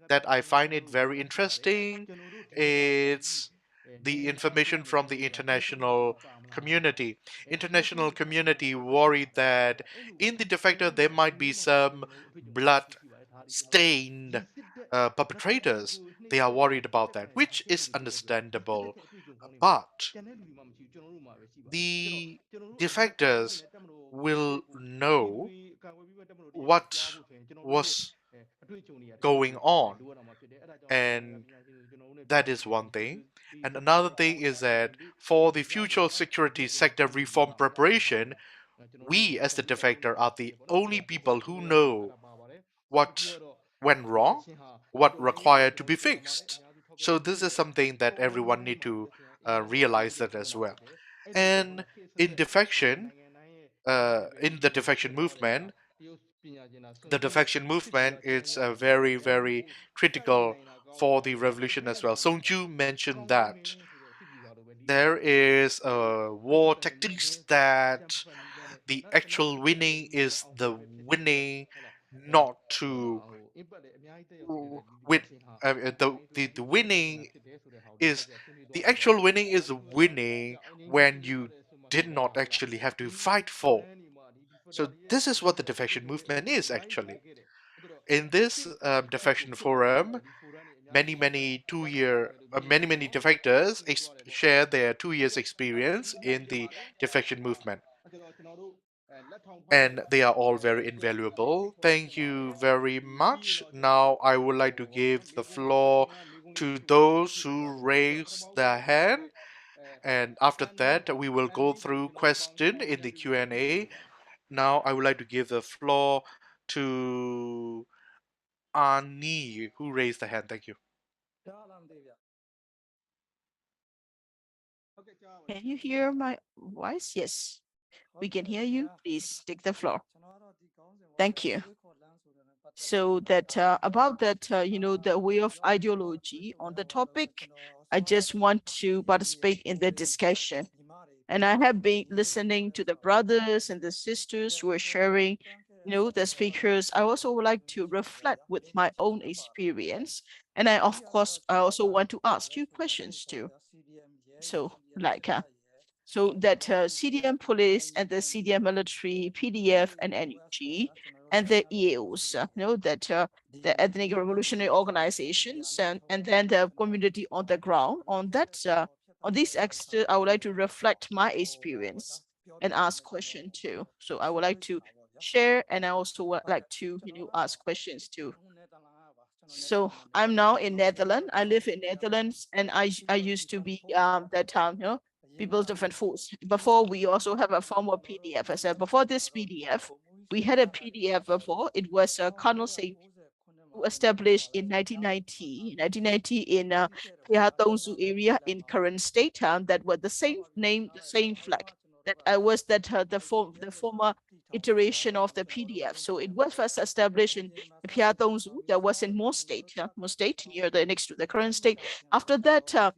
that I find it very interesting is the information from the international community. International community worried that in the defector there might be some blood stained perpetrators. They are worried about that, which is understandable. But the defectors will know what was going on, and that is one thing. And another thing is that for the future security sector reform preparation, we as the defector are the only people who know what went wrong, what required to be fixed. So this is something that everyone need to realize that as well. And in defection, in the defection movement is very, very critical for the revolution as well. Song Ju mentioned that there is war tactics that the actual winning is the winning not to win. The winning is the actual winning is winning when you did not actually have to fight for. So this is what the defection movement is actually. In this defection forum, many defectors share their 2 years experience in the defection movement, and they are all very invaluable. Thank you very much. Now I would like to give the floor to those who raise their hand, and after that we will go through question in the Q&A. Now I would like to give the floor to Ani, who raised the hand. Thank you. Can you hear my voice? Yes, we can hear you. Please take the floor. Thank you. So that about that, the way of ideology on the topic, I just want to participate in the discussion. And I have been listening to the brothers and the sisters who are sharing, the speakers. I also would like to reflect with my own experience. And I also want to ask you questions too. So so that CDM police and the CDM military, PDF and NUG, and the EAOs, that the ethnic revolutionary organizations, and then the community on the ground. On that, on this extent, I would like to reflect my experience and ask question too. So I would like to share, and I also would like to, ask questions too. So I'm now in Netherlands. I live in Netherlands, and I used to be that time, People's Defense Force. Before we also have a former PDF. I said before this PDF, we had a PDF before. It was a Colonel Say established in 1990 in Pihatongsu area in current state that were the same name, the same flag. That I was the former iteration of the PDF. So it was first established in Pihatongsu. That was in Mo State, near the next to the current state. After that,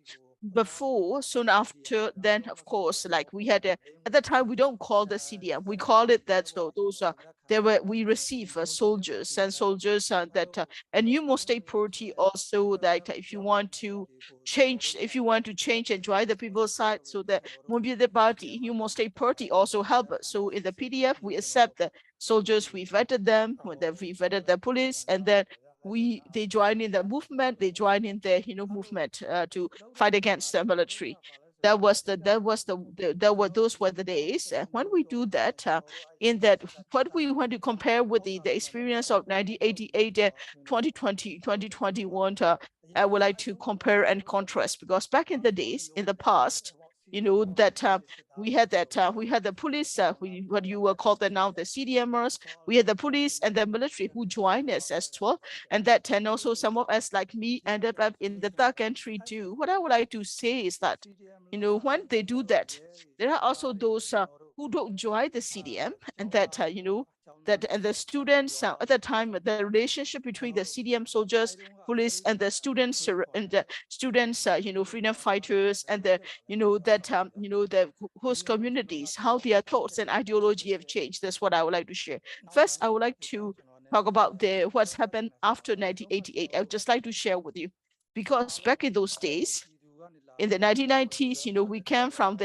soon after, then of course, like we had at the time we don't call the CDM, we call it that. So those we receive soldiers that and Numo State Party also that if you want to change and join the people's side, so that the party, Numo State Party also help us. So in the PDF, we accept the soldiers, we vetted them, we vetted the police, and then they join in the movement, they join in the movement to fight against the military. Those were the days. When we do that, in that, what we want to compare with the experience of 1988 and 2020, 2021, I would like to compare and contrast, because back in the days, in the past, that we had the police, what you will call them now, the CDMers. We had the police and the military who joined us as well, and also some of us like me ended up in the dark entry too. What I would like to say is that, when they do that, there are also those who don't join the CDM, and that and the students at the time, the relationship between the CDM soldiers, police, and the students, freedom fighters, and the the host communities, how their thoughts and ideology have changed. That's what I would like to share. First, I would like to talk about what's happened after 1988. I would just like to share with you, because back in those days, in the 1990s, we came from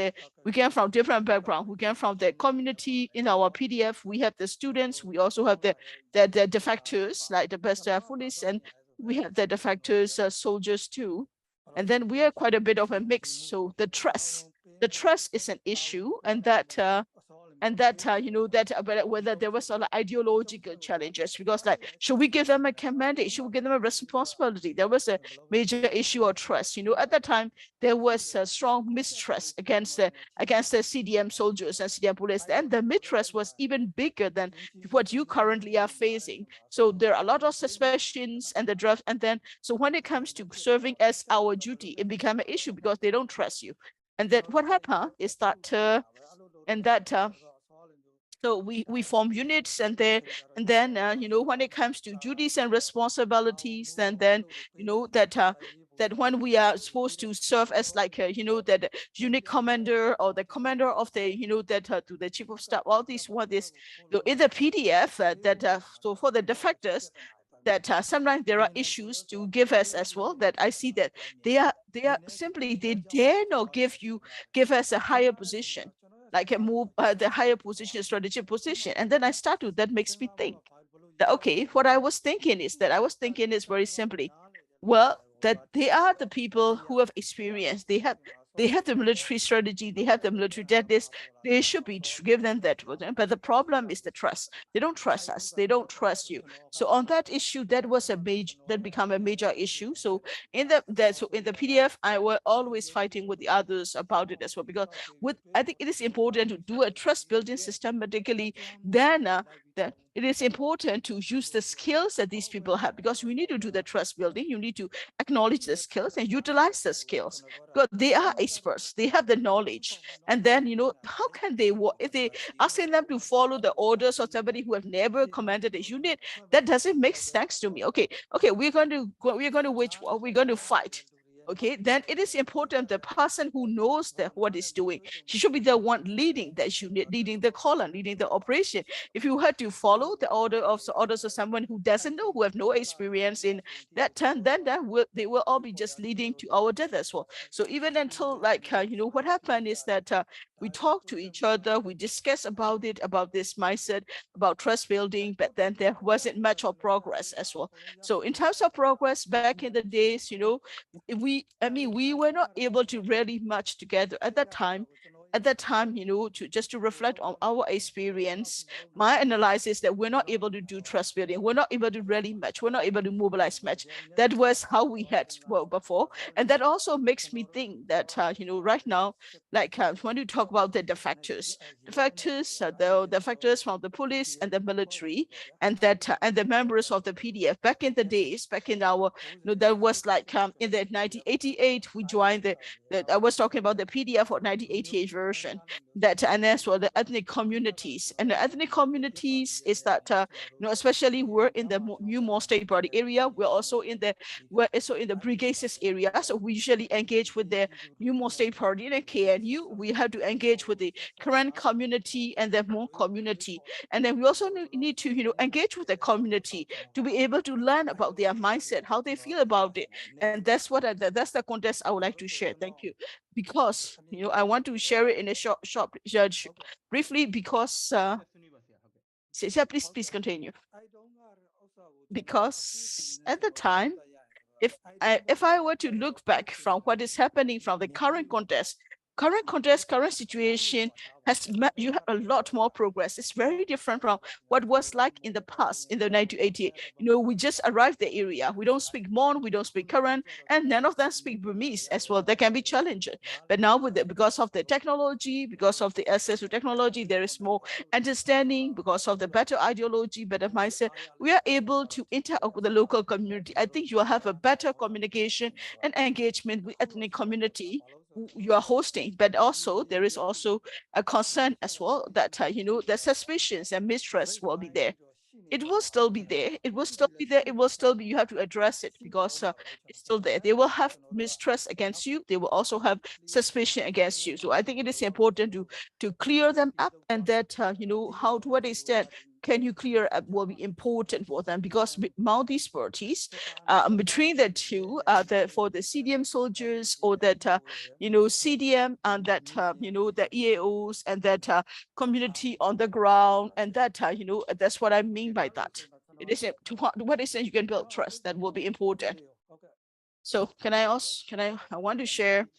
different backgrounds. We came from the community. In our PDF, we have the students. We also have the defectors, like the best police, and we have the defectors, soldiers too. And then we are quite a bit of a mix. So the trust is an issue, and that and that whether there was some ideological challenges, because like, should we give them a mandate, should we give them a responsibility? There was a major issue of trust. At that time there was a strong mistrust against the CDM soldiers and CDM police, and the mistrust was even bigger than what you currently are facing. So there are a lot of suspicions and the draft, and then so when it comes to serving as our duty, it became an issue because they don't trust you. And that what happened is that so we form units, and then when it comes to duties and responsibilities, then that when we are supposed to serve as like that unit commander or the commander of the to the chief of staff, all these what is in the PDF so for the defectors, that sometimes there are issues to give us as well, that I see that they are simply, they dare not give us a higher position, like a move the higher position, strategic position. And then I start to, that makes me think that, okay, what I was thinking is very simply, well, that they are the people who have experience, they have the military strategy, they have the military tactics, they should be given that. But the problem is the trust. They don't trust us, they don't trust you. So on that issue, that become a major issue. So in the PDF, I was always fighting with the others about it as well, because I think it is important to do a trust building systematically. Then that it is important to use the skills that these people have, because we need to do the trust building. You need to acknowledge the skills and utilize the skills, because they are experts, they have the knowledge. And then how can they work if they asking them to follow the orders of somebody who have never commanded a unit? That doesn't make sense to me. Okay, we're going to wage war, we're going to fight. Okay, then it is important the person who knows what is doing, he should be the one leading that unit, leading the column, leading the operation. If you had to follow the orders of someone who doesn't know, who have no experience in that turn, then they will all be just leading to our death as well. So even until like what happened is that we talk to each other, we discuss about it, about this mindset, about trust building, but then there wasn't much of progress as well. So in terms of progress back in the days, we were not able to really much together at that time. To reflect on our experience, my analysis that we're not able to do trust building, we're not able to really match, we're not able to mobilize much. That was how we had before. And that also makes me think that right now, like when you talk about the defectors, the defectors from the police and the military, and the members of the PDF back in the days, back in our that was like in the 1988 we joined I was talking about the PDF or 1988 version, that, and as well the ethnic communities. And the ethnic communities is that especially we're in the Myanmar State Party area, we're also in the brigases area, so we usually engage with the Myanmar State Party. In KNU we have to engage with the Karen community and the Hmong community, and then we also need to engage with the community to be able to learn about their mindset, how they feel about it. And that's that's the context I would like to share. Thank you. Because I want to share it in a short briefly, because please continue. Because at the time, if I were to look back from what is happening from the current current situation you have a lot more progress. It's very different from what was like in the past, in the 1988. We just arrived the area. We don't speak Mon, we don't speak Karen, and none of them speak Burmese as well. There can be challenges. But now because of the technology, because of the access to technology, there is more understanding, because of the better ideology, better mindset, we are able to interact with the local community. I think you will have a better communication and engagement with ethnic community you are hosting. But also there is also a concern as well that the suspicions and mistrust will be there. It will still be there. It will still be there. It will still be, you have to address it, because it's still there. They will have mistrust against you. They will also have suspicion against you. So I think it is important to clear them up, and that how, to what extent can you clear up will be important for them, because multi-parties between the two, for the CDM soldiers, or that CDM, and that the EAOs, and that community on the ground, and that that's what I mean by that. It is to what extent you can build trust, that will be important. So I want to share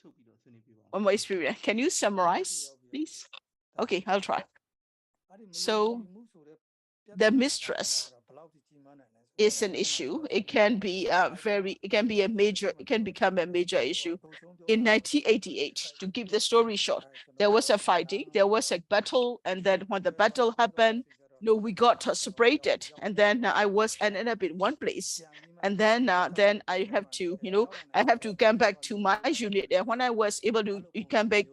one more experience. Can you summarize, please? Okay, I'll try. So the mistrust is an issue. It can be it can become a major issue. In 1988, to keep the story short, there was a fighting, there was a battle, and then when the battle happened, we got separated, and then I ended up in one place, and then I have to, I have to come back to my unit. And when I was able to come back,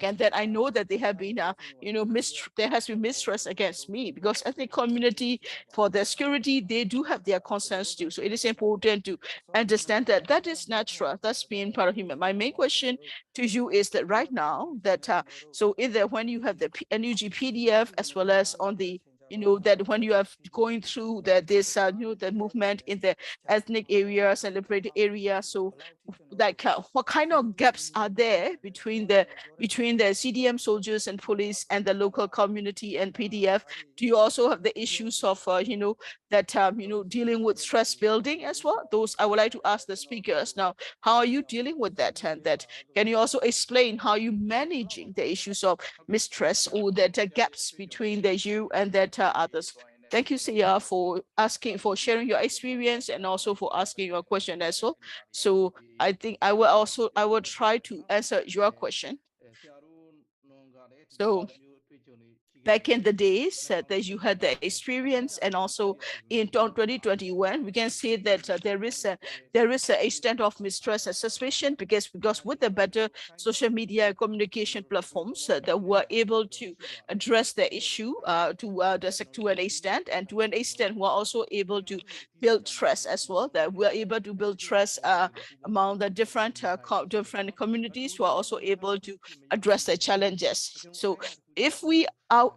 and then I know that they have been, there has been mistrust against me, because ethnic community, for their security, they do have their concerns too. So it is important to understand that that is natural. That's being part of human. My main question to you is that right now, that so either when you have the NUG PDF, as well as on the, that when you are going through this the movement in the ethnic area, celebrated area, so like what kind of gaps are there between the CDM soldiers and police and the local community and PDF? Do you also have the issues of dealing with stress building as well? Those I would like to ask the speakers now. How are you dealing with that? And that, can you also explain how you managing the issues of mistrust, or that gaps between you and that others? Thank you, Sia, for sharing your experience, and also for asking your question as well. So I think I will try to answer your question. So back in the days that you had the experience, and also in 2021, we can see that there is a extent of mistrust and suspicion, because with the better social media communication platforms that were able to address the issue to an extent, and to an extent we're also able to build trust as well, that we're able to build trust among the different communities who are also able to address the challenges. So if we are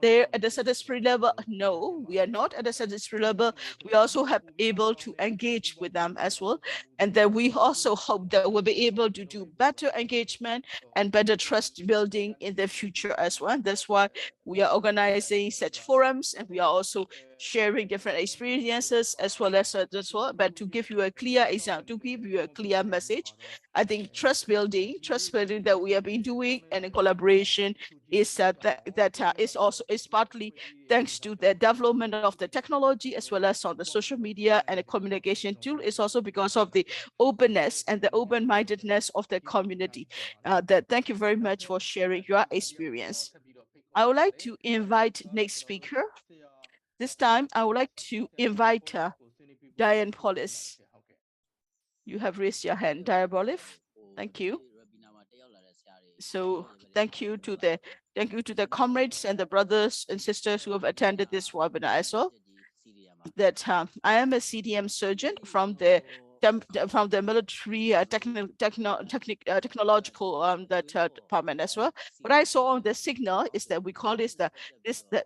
there at the satisfactory level, no, we are not at the satisfactory level. We also have able to engage with them as well, and then we also hope that we'll be able to do better engagement and better trust building in the future as well. That's why we are organizing such forums, and we are also sharing different experiences as well as but to give you a clear example, to give you a clear message, I think trust building that we have been doing, and in collaboration, is is partly thanks to the development of the technology, as well as on the social media and the communication tool. Is also because of the openness and the open-mindedness of the community. Thank you very much for sharing your experience. I would like to invite next speaker. This time, I would like to invite Diane Paulis. You have raised your hand, Diane Paulis. Thank you. So thank you to the comrades and the brothers and sisters who have attended this webinar as well. That I am a CDM surgeon from the military technological department as well. What I saw on the signal is that we call this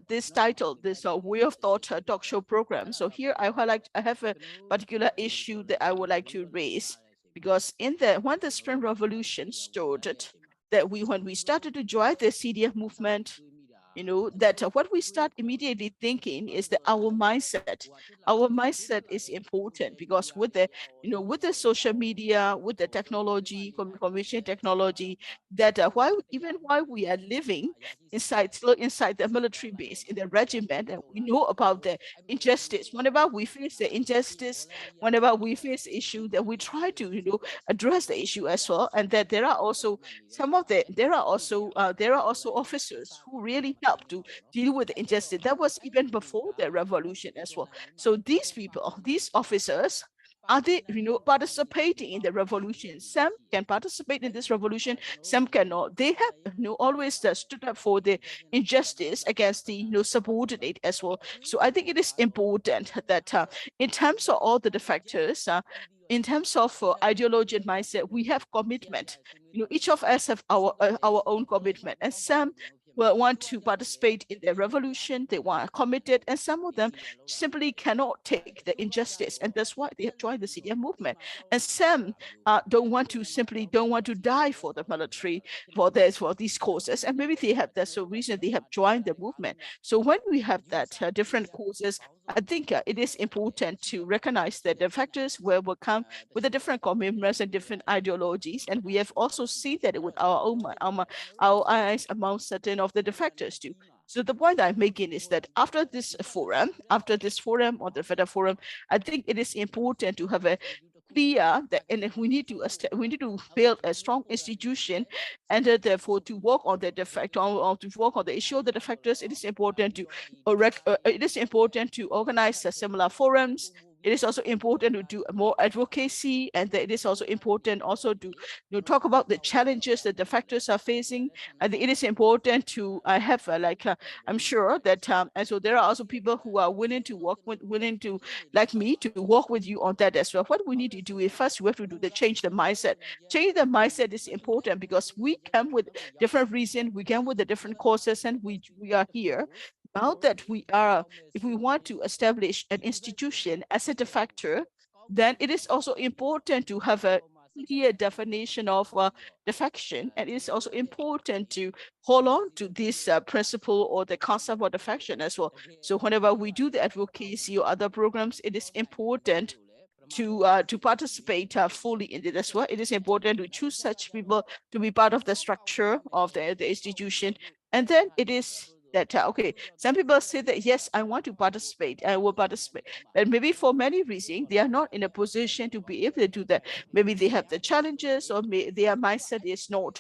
this title, this way of thought talk show program. So here I have a particular issue that I would like to raise, because when the Spring Revolution started, that when we started to join the CDF movement, that what we start immediately thinking is that our mindset is important, because with the social media, with the technology, communication technology, that while we are living inside the military base, in the regiment, and we know about the injustice, whenever we face the injustice, whenever we face issue, that we try to address the issue as well. And that there are also officers who really help to deal with the injustice. That was even before the revolution as well. So these people, these officers, are they participating in the revolution? Some can participate in this revolution, some cannot. They have always stood up for the injustice against the subordinate as well. So I think it is important that in terms of all the defectors, in terms of ideology and mindset, we have commitment. Each of us have our own commitment, and some will want to participate in the revolution. They want committed, and some of them simply cannot take the injustice, and that's why they have joined the CDM movement. And some don't want to die for the military, for these causes, and maybe that's the reason they have joined the movement. So when we have that different causes, I think it is important to recognize that the factors will come with the different commitments and different ideologies, and we have also seen that with our eyes among certain of the defectors too. So the point I'm making is that after this forum or the federal forum, I think it is important to have a clear that, and we need to build a strong institution, and therefore to work on the defect or to work on the issue of the defectors. It is important to organize similar forums. It is also important to do more advocacy, and it is also important also to talk about the challenges that defectors are facing. I think it is important to have I'm sure that and so there are also people who are willing to like me to work with you on that as well. What we need to do is first we have to do the change the mindset. Change the mindset is important because we come with different reasons, we come with the different causes, and we are here. Now that if we want to establish an institution as a defector, then it is also important to have a clear definition of defection, and it's also important to hold on to this principle or the concept of defection as well. So whenever we do the advocacy or other programs, it is important to participate fully in it as well. It is important to choose such people to be part of the structure of the institution. And then it is that, okay, some people say that, yes, I want to participate, I will participate. But maybe for many reasons, they are not in a position to be able to do that. Maybe they have the challenges, or their mindset is not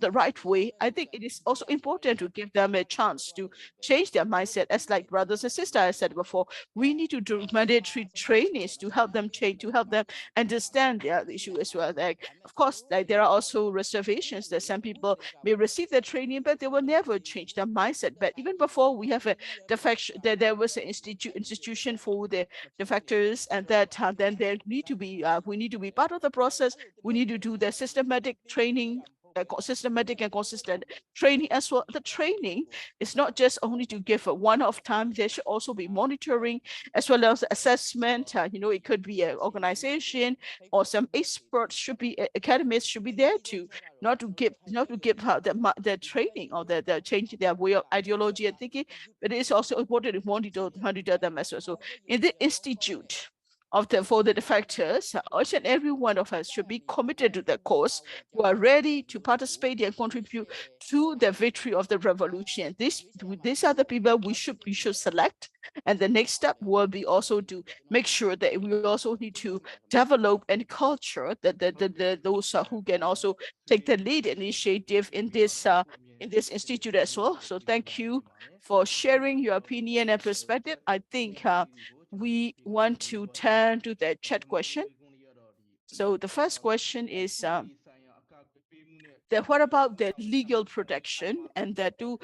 the right way. I think it is also important to give them a chance to change their mindset. As like brothers and sisters, I said before, we need to do mandatory trainings to help them change, to help them understand the issue as well. Like, of course, like there are also reservations that some people may receive the training, but they will never change their mindset. But even before we have a defection, there was an institution for the defectors, and that then there need to be we need to be part of the process. We need to do the systematic training, systematic and consistent training as well. The training is not just only to give a one-off time. There should also be monitoring as well as assessment. It could be an organization or some experts should be, academics should be there to not to give the training or the change their way of ideology and thinking, but it is also important to monitor them as well. So in the institute for the defectors, each and every one of us should be committed to the cause, who are ready to participate and contribute to the victory of the revolution. These are the people we should select. And the next step will be also to make sure that we also need to develop and culture those who can also take the lead initiative in this institute as well. So thank you for sharing your opinion and perspective. I think we want to turn to the chat question. So the first question is that what about the legal protection, and that to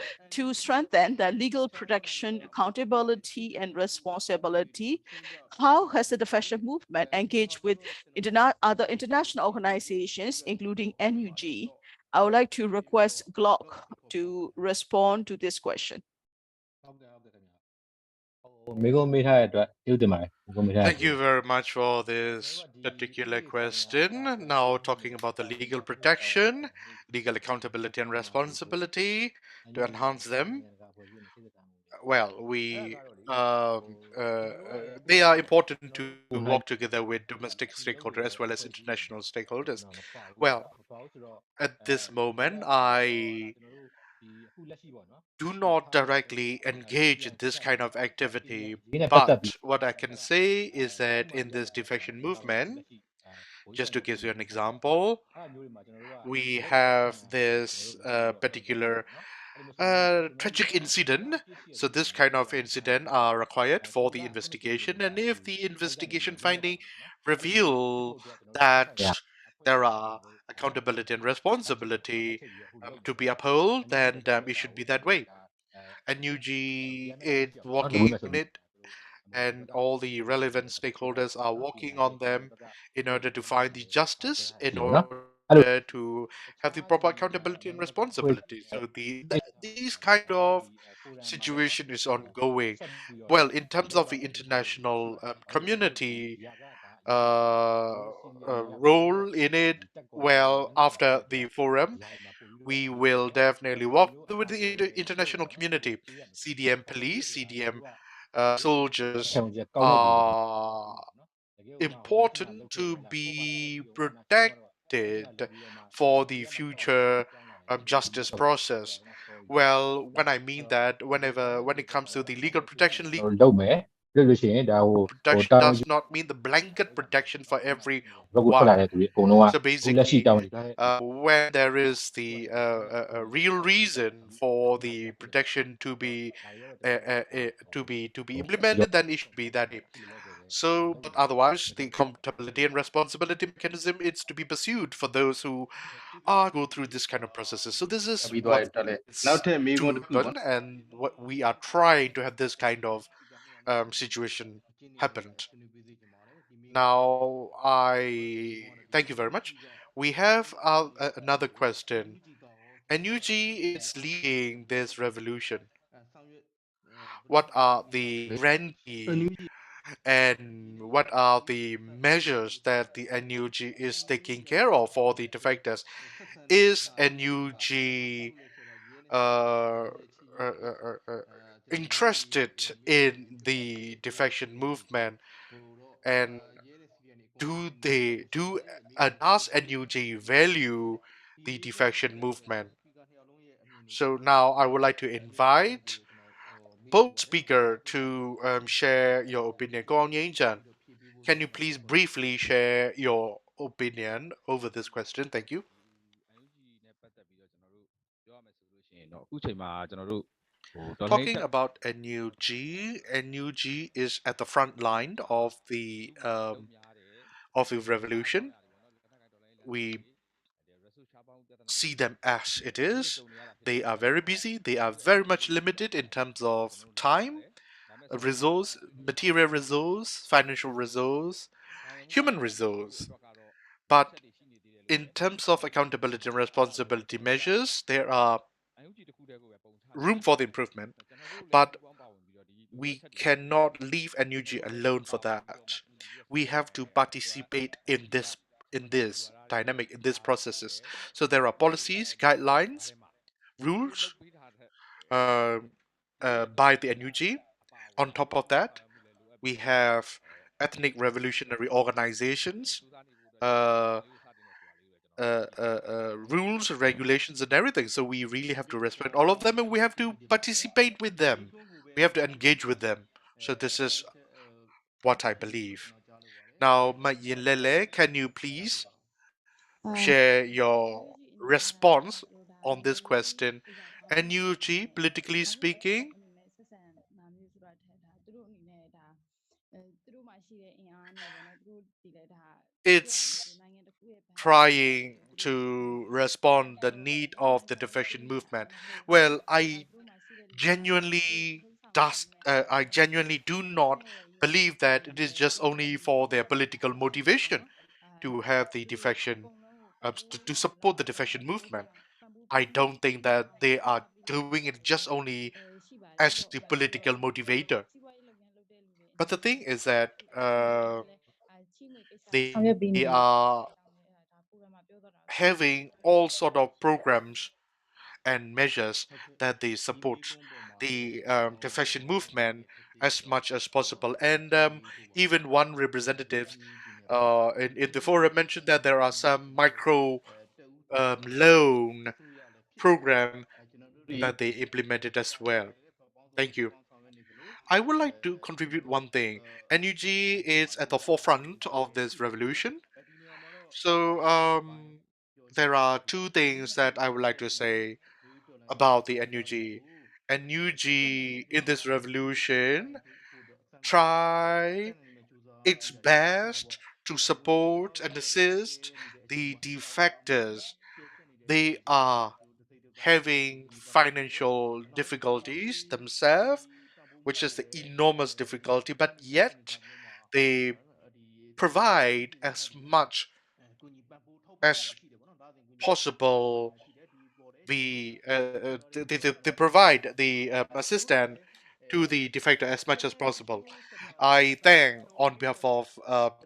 strengthen the legal protection, accountability, and responsibility, how has the defection movement engaged with other international organizations, including NUG? I would like to request Glock to respond to this question. Thank you very much for this particular question. Now, talking about the legal protection, legal accountability, and responsibility to enhance them. Well, they are important to work together with domestic stakeholders as well as international stakeholders. Well, at this moment, I do not directly engage in this kind of activity, but what I can say is that in this defection movement, just to give you an example, we have this particular tragic incident. So this kind of incident are required for the investigation, and if the investigation finding reveal that there are accountability and responsibility to be upheld, then it should be that way. And UG is working on it, and all the relevant stakeholders are working on them in order to find the justice, in order to have the proper accountability and responsibility. So these kind of situation is ongoing. Well, in terms of the international community role in it, well, after the forum, we will definitely work with the international community. CDM police, CDM soldiers are important to be protected for the future justice process. Well, when I mean that, when it comes to the legal protection, legal လုပ်မယ်လုပ်လို့ရှိရင်ဒါဟို protection တာဝန် does not mean the blanket protection for ဘက်ကိုထွက်လာ everyone. တဲ့သူတွေအကုန်လုံးက So အခုလက်ရှိ basically, တာဝန်ယူထားတဲ့ when there is the a real reason for the protection to be implemented, then it should be that. So, but otherwise, the accountability and responsibility mechanism is to be pursued for those who are go through this kind of processes. So this is ပြီးသွား what တယ်တော်လေ it's နောက်ထပ်မေး to ခွန်းတစ်ခုပေါ့ happen, and what we are trying to have this kind of situation happened. Now, I thank you very much. We have another question. NUG is leading this revolution. What are the guarantee and what are the measures that the NUG is taking care of for the defectors? Is NUG uh, uh, uh, uh, interested in the defection movement, and does NUG value the defection movement? So now I would like to invite both speaker to share your opinion. Go on, Nyein. Can you please briefly share your opinion over this question? Thank you. Talking about NUG, NUG is at the front line of the revolution. We see them as it is. They are very busy. They are very much limited in terms of time, resource, material resource, financial resource, human resource. But in terms of accountability and responsibility measures, there are room for the improvement. But we cannot leave NUG alone for that. We have to participate in this dynamic, in these processes. So there are policies, guidelines, rules uh, by the NUG. On top of that, we have ethnic revolutionary organizations, uh, rules, regulations, and everything. So we really have to respect all of them, and we have to participate with them. We have to engage with them. So this is what I believe. Now, Nyein Lele, can you please share your response on this question? NUG, politically speaking, it's trying to respond the need of the defection movement. Well, I genuinely do not believe that it is just only for their political motivation to have the defection, to support the defection movement. I don't think that they are doing it just only as the political motivator. But the thing is that they are having all sort of programs and measures that they support the defection movement as much as possible. And even one representative in the forum mentioned that there are some micro loan program that they implemented as well. Thank you. I would like to contribute one thing. NUG is at the forefront of this revolution. So there are two things that I would like to say about the NUG. NUG in this revolution try its best to support and assist the defectors. They are having financial difficulties themselves, which is the enormous difficulty, but yet they provide as much as possible they provide the assistance to the defector as much as possible. I thank on behalf of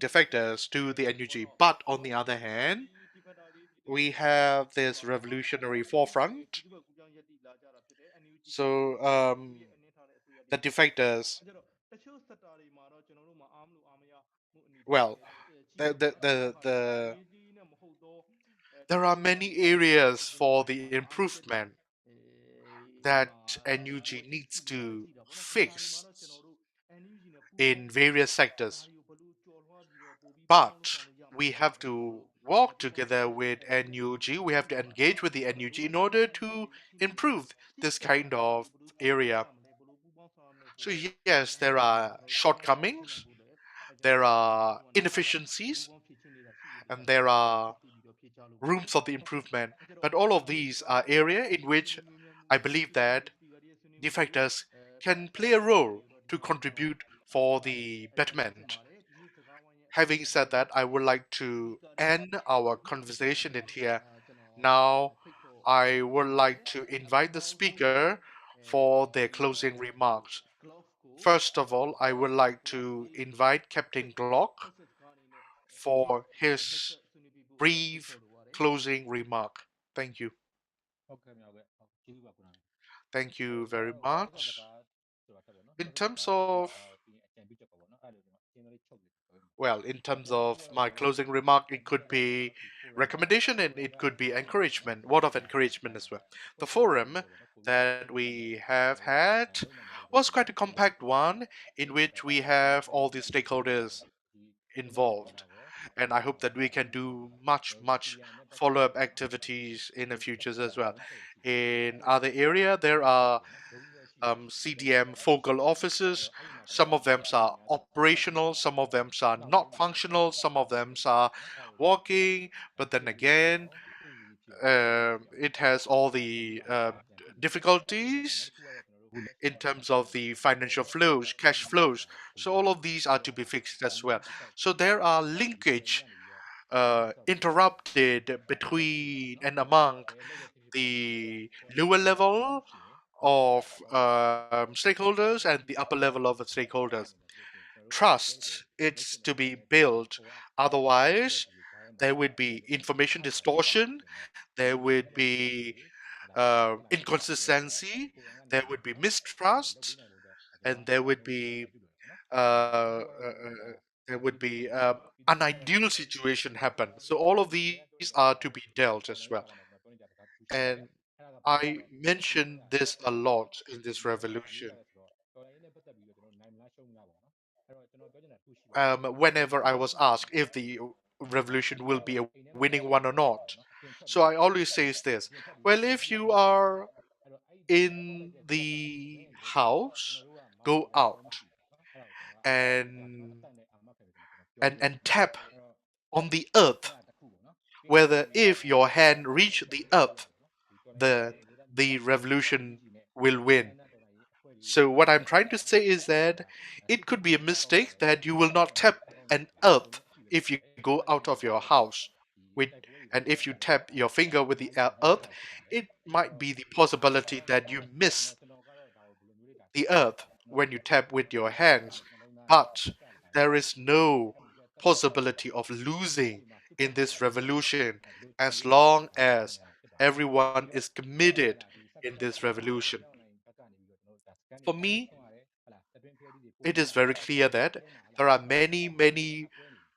defectors to the NUG, but on the other hand, we have this revolutionary forefront. So the defectors, well, the there are many areas for the improvement that NUG needs to fix in various sectors. But we have to work together with NUG, we have to engage with the NUG in order to improve this kind of area. So yes, there are shortcomings, there are inefficiencies, and there are rooms for the improvement. But all of these are area in which I believe that defectors can play a role to contribute for the betterment. Having said that, I would like to end our conversation in here. Now, I would like to invite the speaker for their closing remarks. First of all, I would like to invite Captain Glock for his brief closing remark. Thank you. Thank you very much. In terms of, well, in terms of my closing remark, it could be recommendation and it could be encouragement, word of encouragement as well. The forum that we have had was quite a compact one in which we have all the stakeholders involved. And I hope that we can do much follow-up activities in the futures as well. In other area, there are CDM focal offices. Some of them are operational, some of them are not functional, some of them are working, but then again, it has all the difficulties in terms of the financial flows, cash flows. So all of these are to be fixed as well. So there are linkage interrupted between and among the lower level of stakeholders and the upper level of the stakeholders. Trust it's to be built. Otherwise, there would be information distortion, there would be inconsistency, there would be mistrust, and uh, uh, uh, there would be an ideal situation happen. So all of these are to be dealt as well. And I mentioned this a lot in this revolution. Whenever I was asked if the revolution will be a winning one or not. So I always say this. Well, if you are in the house, go out and tap on the earth. Whether if your hand reach the earth, the revolution will win. So what I'm trying to say is that it could be a mistake that you will not tap an earth if you go out of your house with, and if you tap your finger with the earth, it might be the possibility that you miss the earth when you tap with your hands. But there is no possibility of losing in this revolution as long as everyone is committed in this revolution. For me, it is very clear that there are many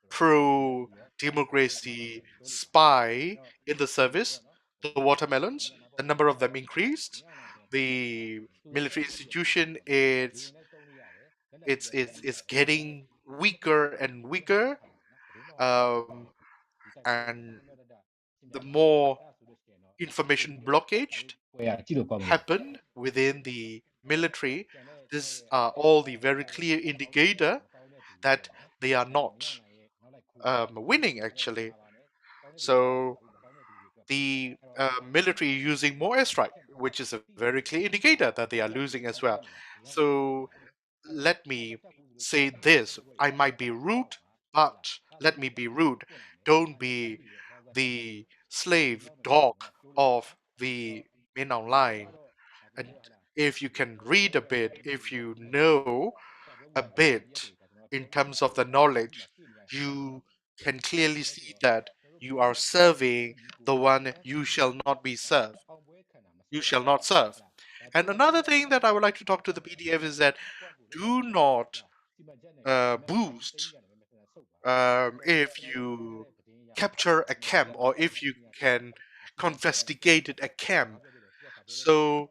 pro democracy spy in the service. The watermelons, the number of them increased. The military institution it's getting weaker and weaker. Um, and the more information blockage happen within the military, these are all the very clear indicator that they are not winning actually. So the military using more airstrike, which is a very clear indicator that they are losing as well. So let me say this: I might be rude, but let me be rude. Don't be the slave dog of the men online. And if you can read a bit, if you know a bit in terms of the knowledge, you can clearly see that you are serving the one you shall not be served. You shall not serve. And another thing that I would like to talk to the PDF is that do not boost if you capture a camp, or if you can confiscate a camp. So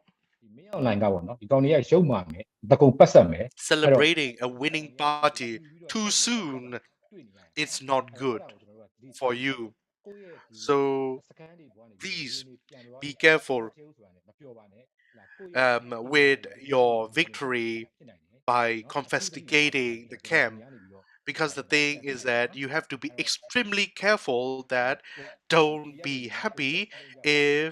မင်းအောင်နိုင်ကပေါ့နော်ဒီကောင်တွေကရှုံးမှာမယ်တကုံပတ်ဆက်မယ်အဲ့တော့ celebrating a winning party too soon, it's not good for you. So please be careful with your victory by confiscating the camp, because the thing is that you have to be extremely careful that don't be happy if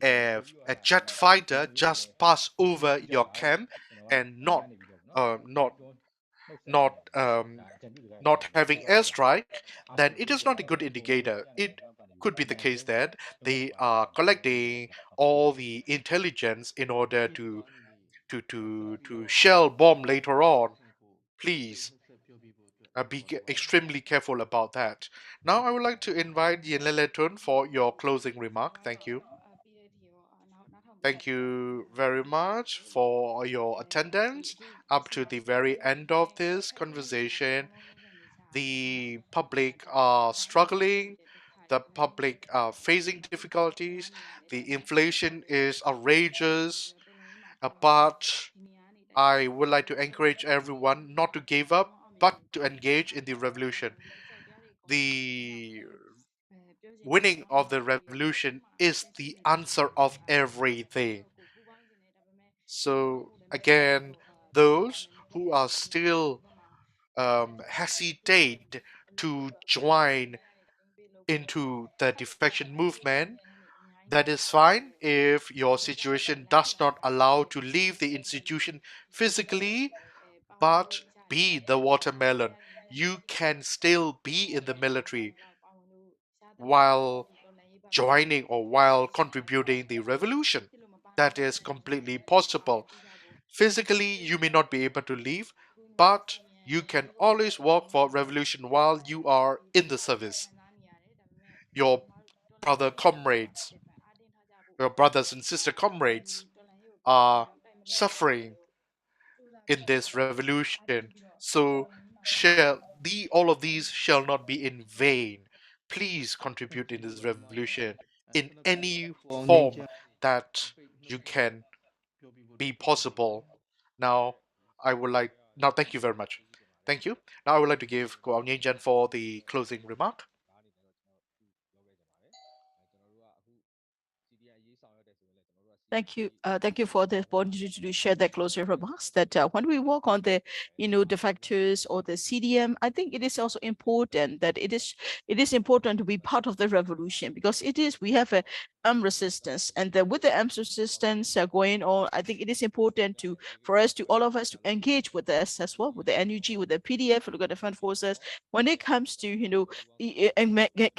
a jet fighter just pass over your camp and not not having airstrike, then it is not a good indicator. It could be the case that they are collecting all the intelligence in order to shell bomb later on. Please be extremely careful about that. Now I would like to invite Htun for your closing remark. Thank you. Thank you very much for your attendance up to the very end of this conversation. The public are struggling, the public are facing difficulties, the inflation is outrageous, but I would like to encourage everyone not to give up, but to engage in the revolution. The winning of the revolution is the answer of everything. So, again, those who are still hesitate to join into the defection movement, that is fine if your situation does not allow to leave the institution physically, but be the watermelon. You can still be in the military while joining or while contributing the revolution. That is completely possible. Physically, you may not be able to leave, but you can always work for revolution while you are in the service. Your brother comrades, your brothers and sister comrades are suffering in this revolution. So all of these shall not be in vain. Please contribute in this revolution in any form that you can be possible. Now, thank you very much. Thank you. Now, I would like to give Ko Aung Nyein for the closing remark. Thank you. Thank you for the opportunity to share that closing remarks. That when we work on the, defectors or the CDM, I think it is also important that it is important to be part of the revolution, because we have a armed resistance, and with the armed resistance going on, I think it is important for all of us to engage with us as well, with the NUG, with the PDF, with the defense forces. When it comes to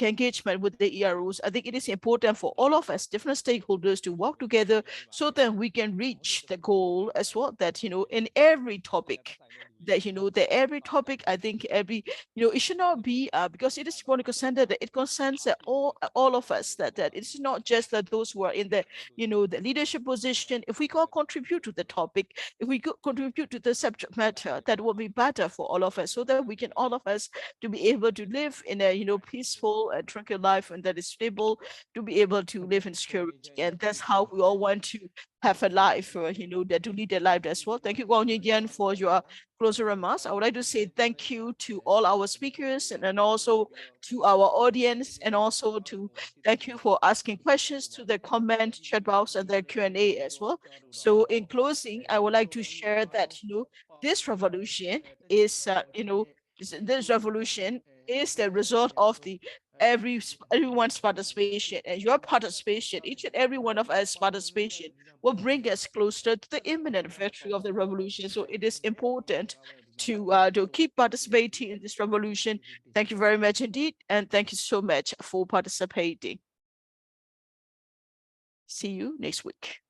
engagement with the EROs, I think it is important for all of us, different stakeholders, to work together so that we can reach the goal as well, that in every topic, I think it should not be because it is political center, that it concerns all of us, that it's not just that those who are in the the leadership position. If we can contribute to the topic, if we could contribute to the subject matter, that will be better for all of us, so that we can all of us to be able to live in a peaceful and tranquil life, and that is stable, to be able to live in security. And that's how we all want to have a life, that to lead a life as well. Thank you, Wang Yan, for your closing remarks. I would like to say thank you to all our speakers, and then also to our audience, and also to thank you for asking questions to the comment chat box and the Q&A as well. So in closing, I would like to share that this revolution is this revolution is the result of everyone's participation, and your participation, each and every one of us participation, will bring us closer to the imminent victory of the revolution. So it is important to keep participating in this revolution. Thank you very much indeed, and thank you so much for participating. See you next week.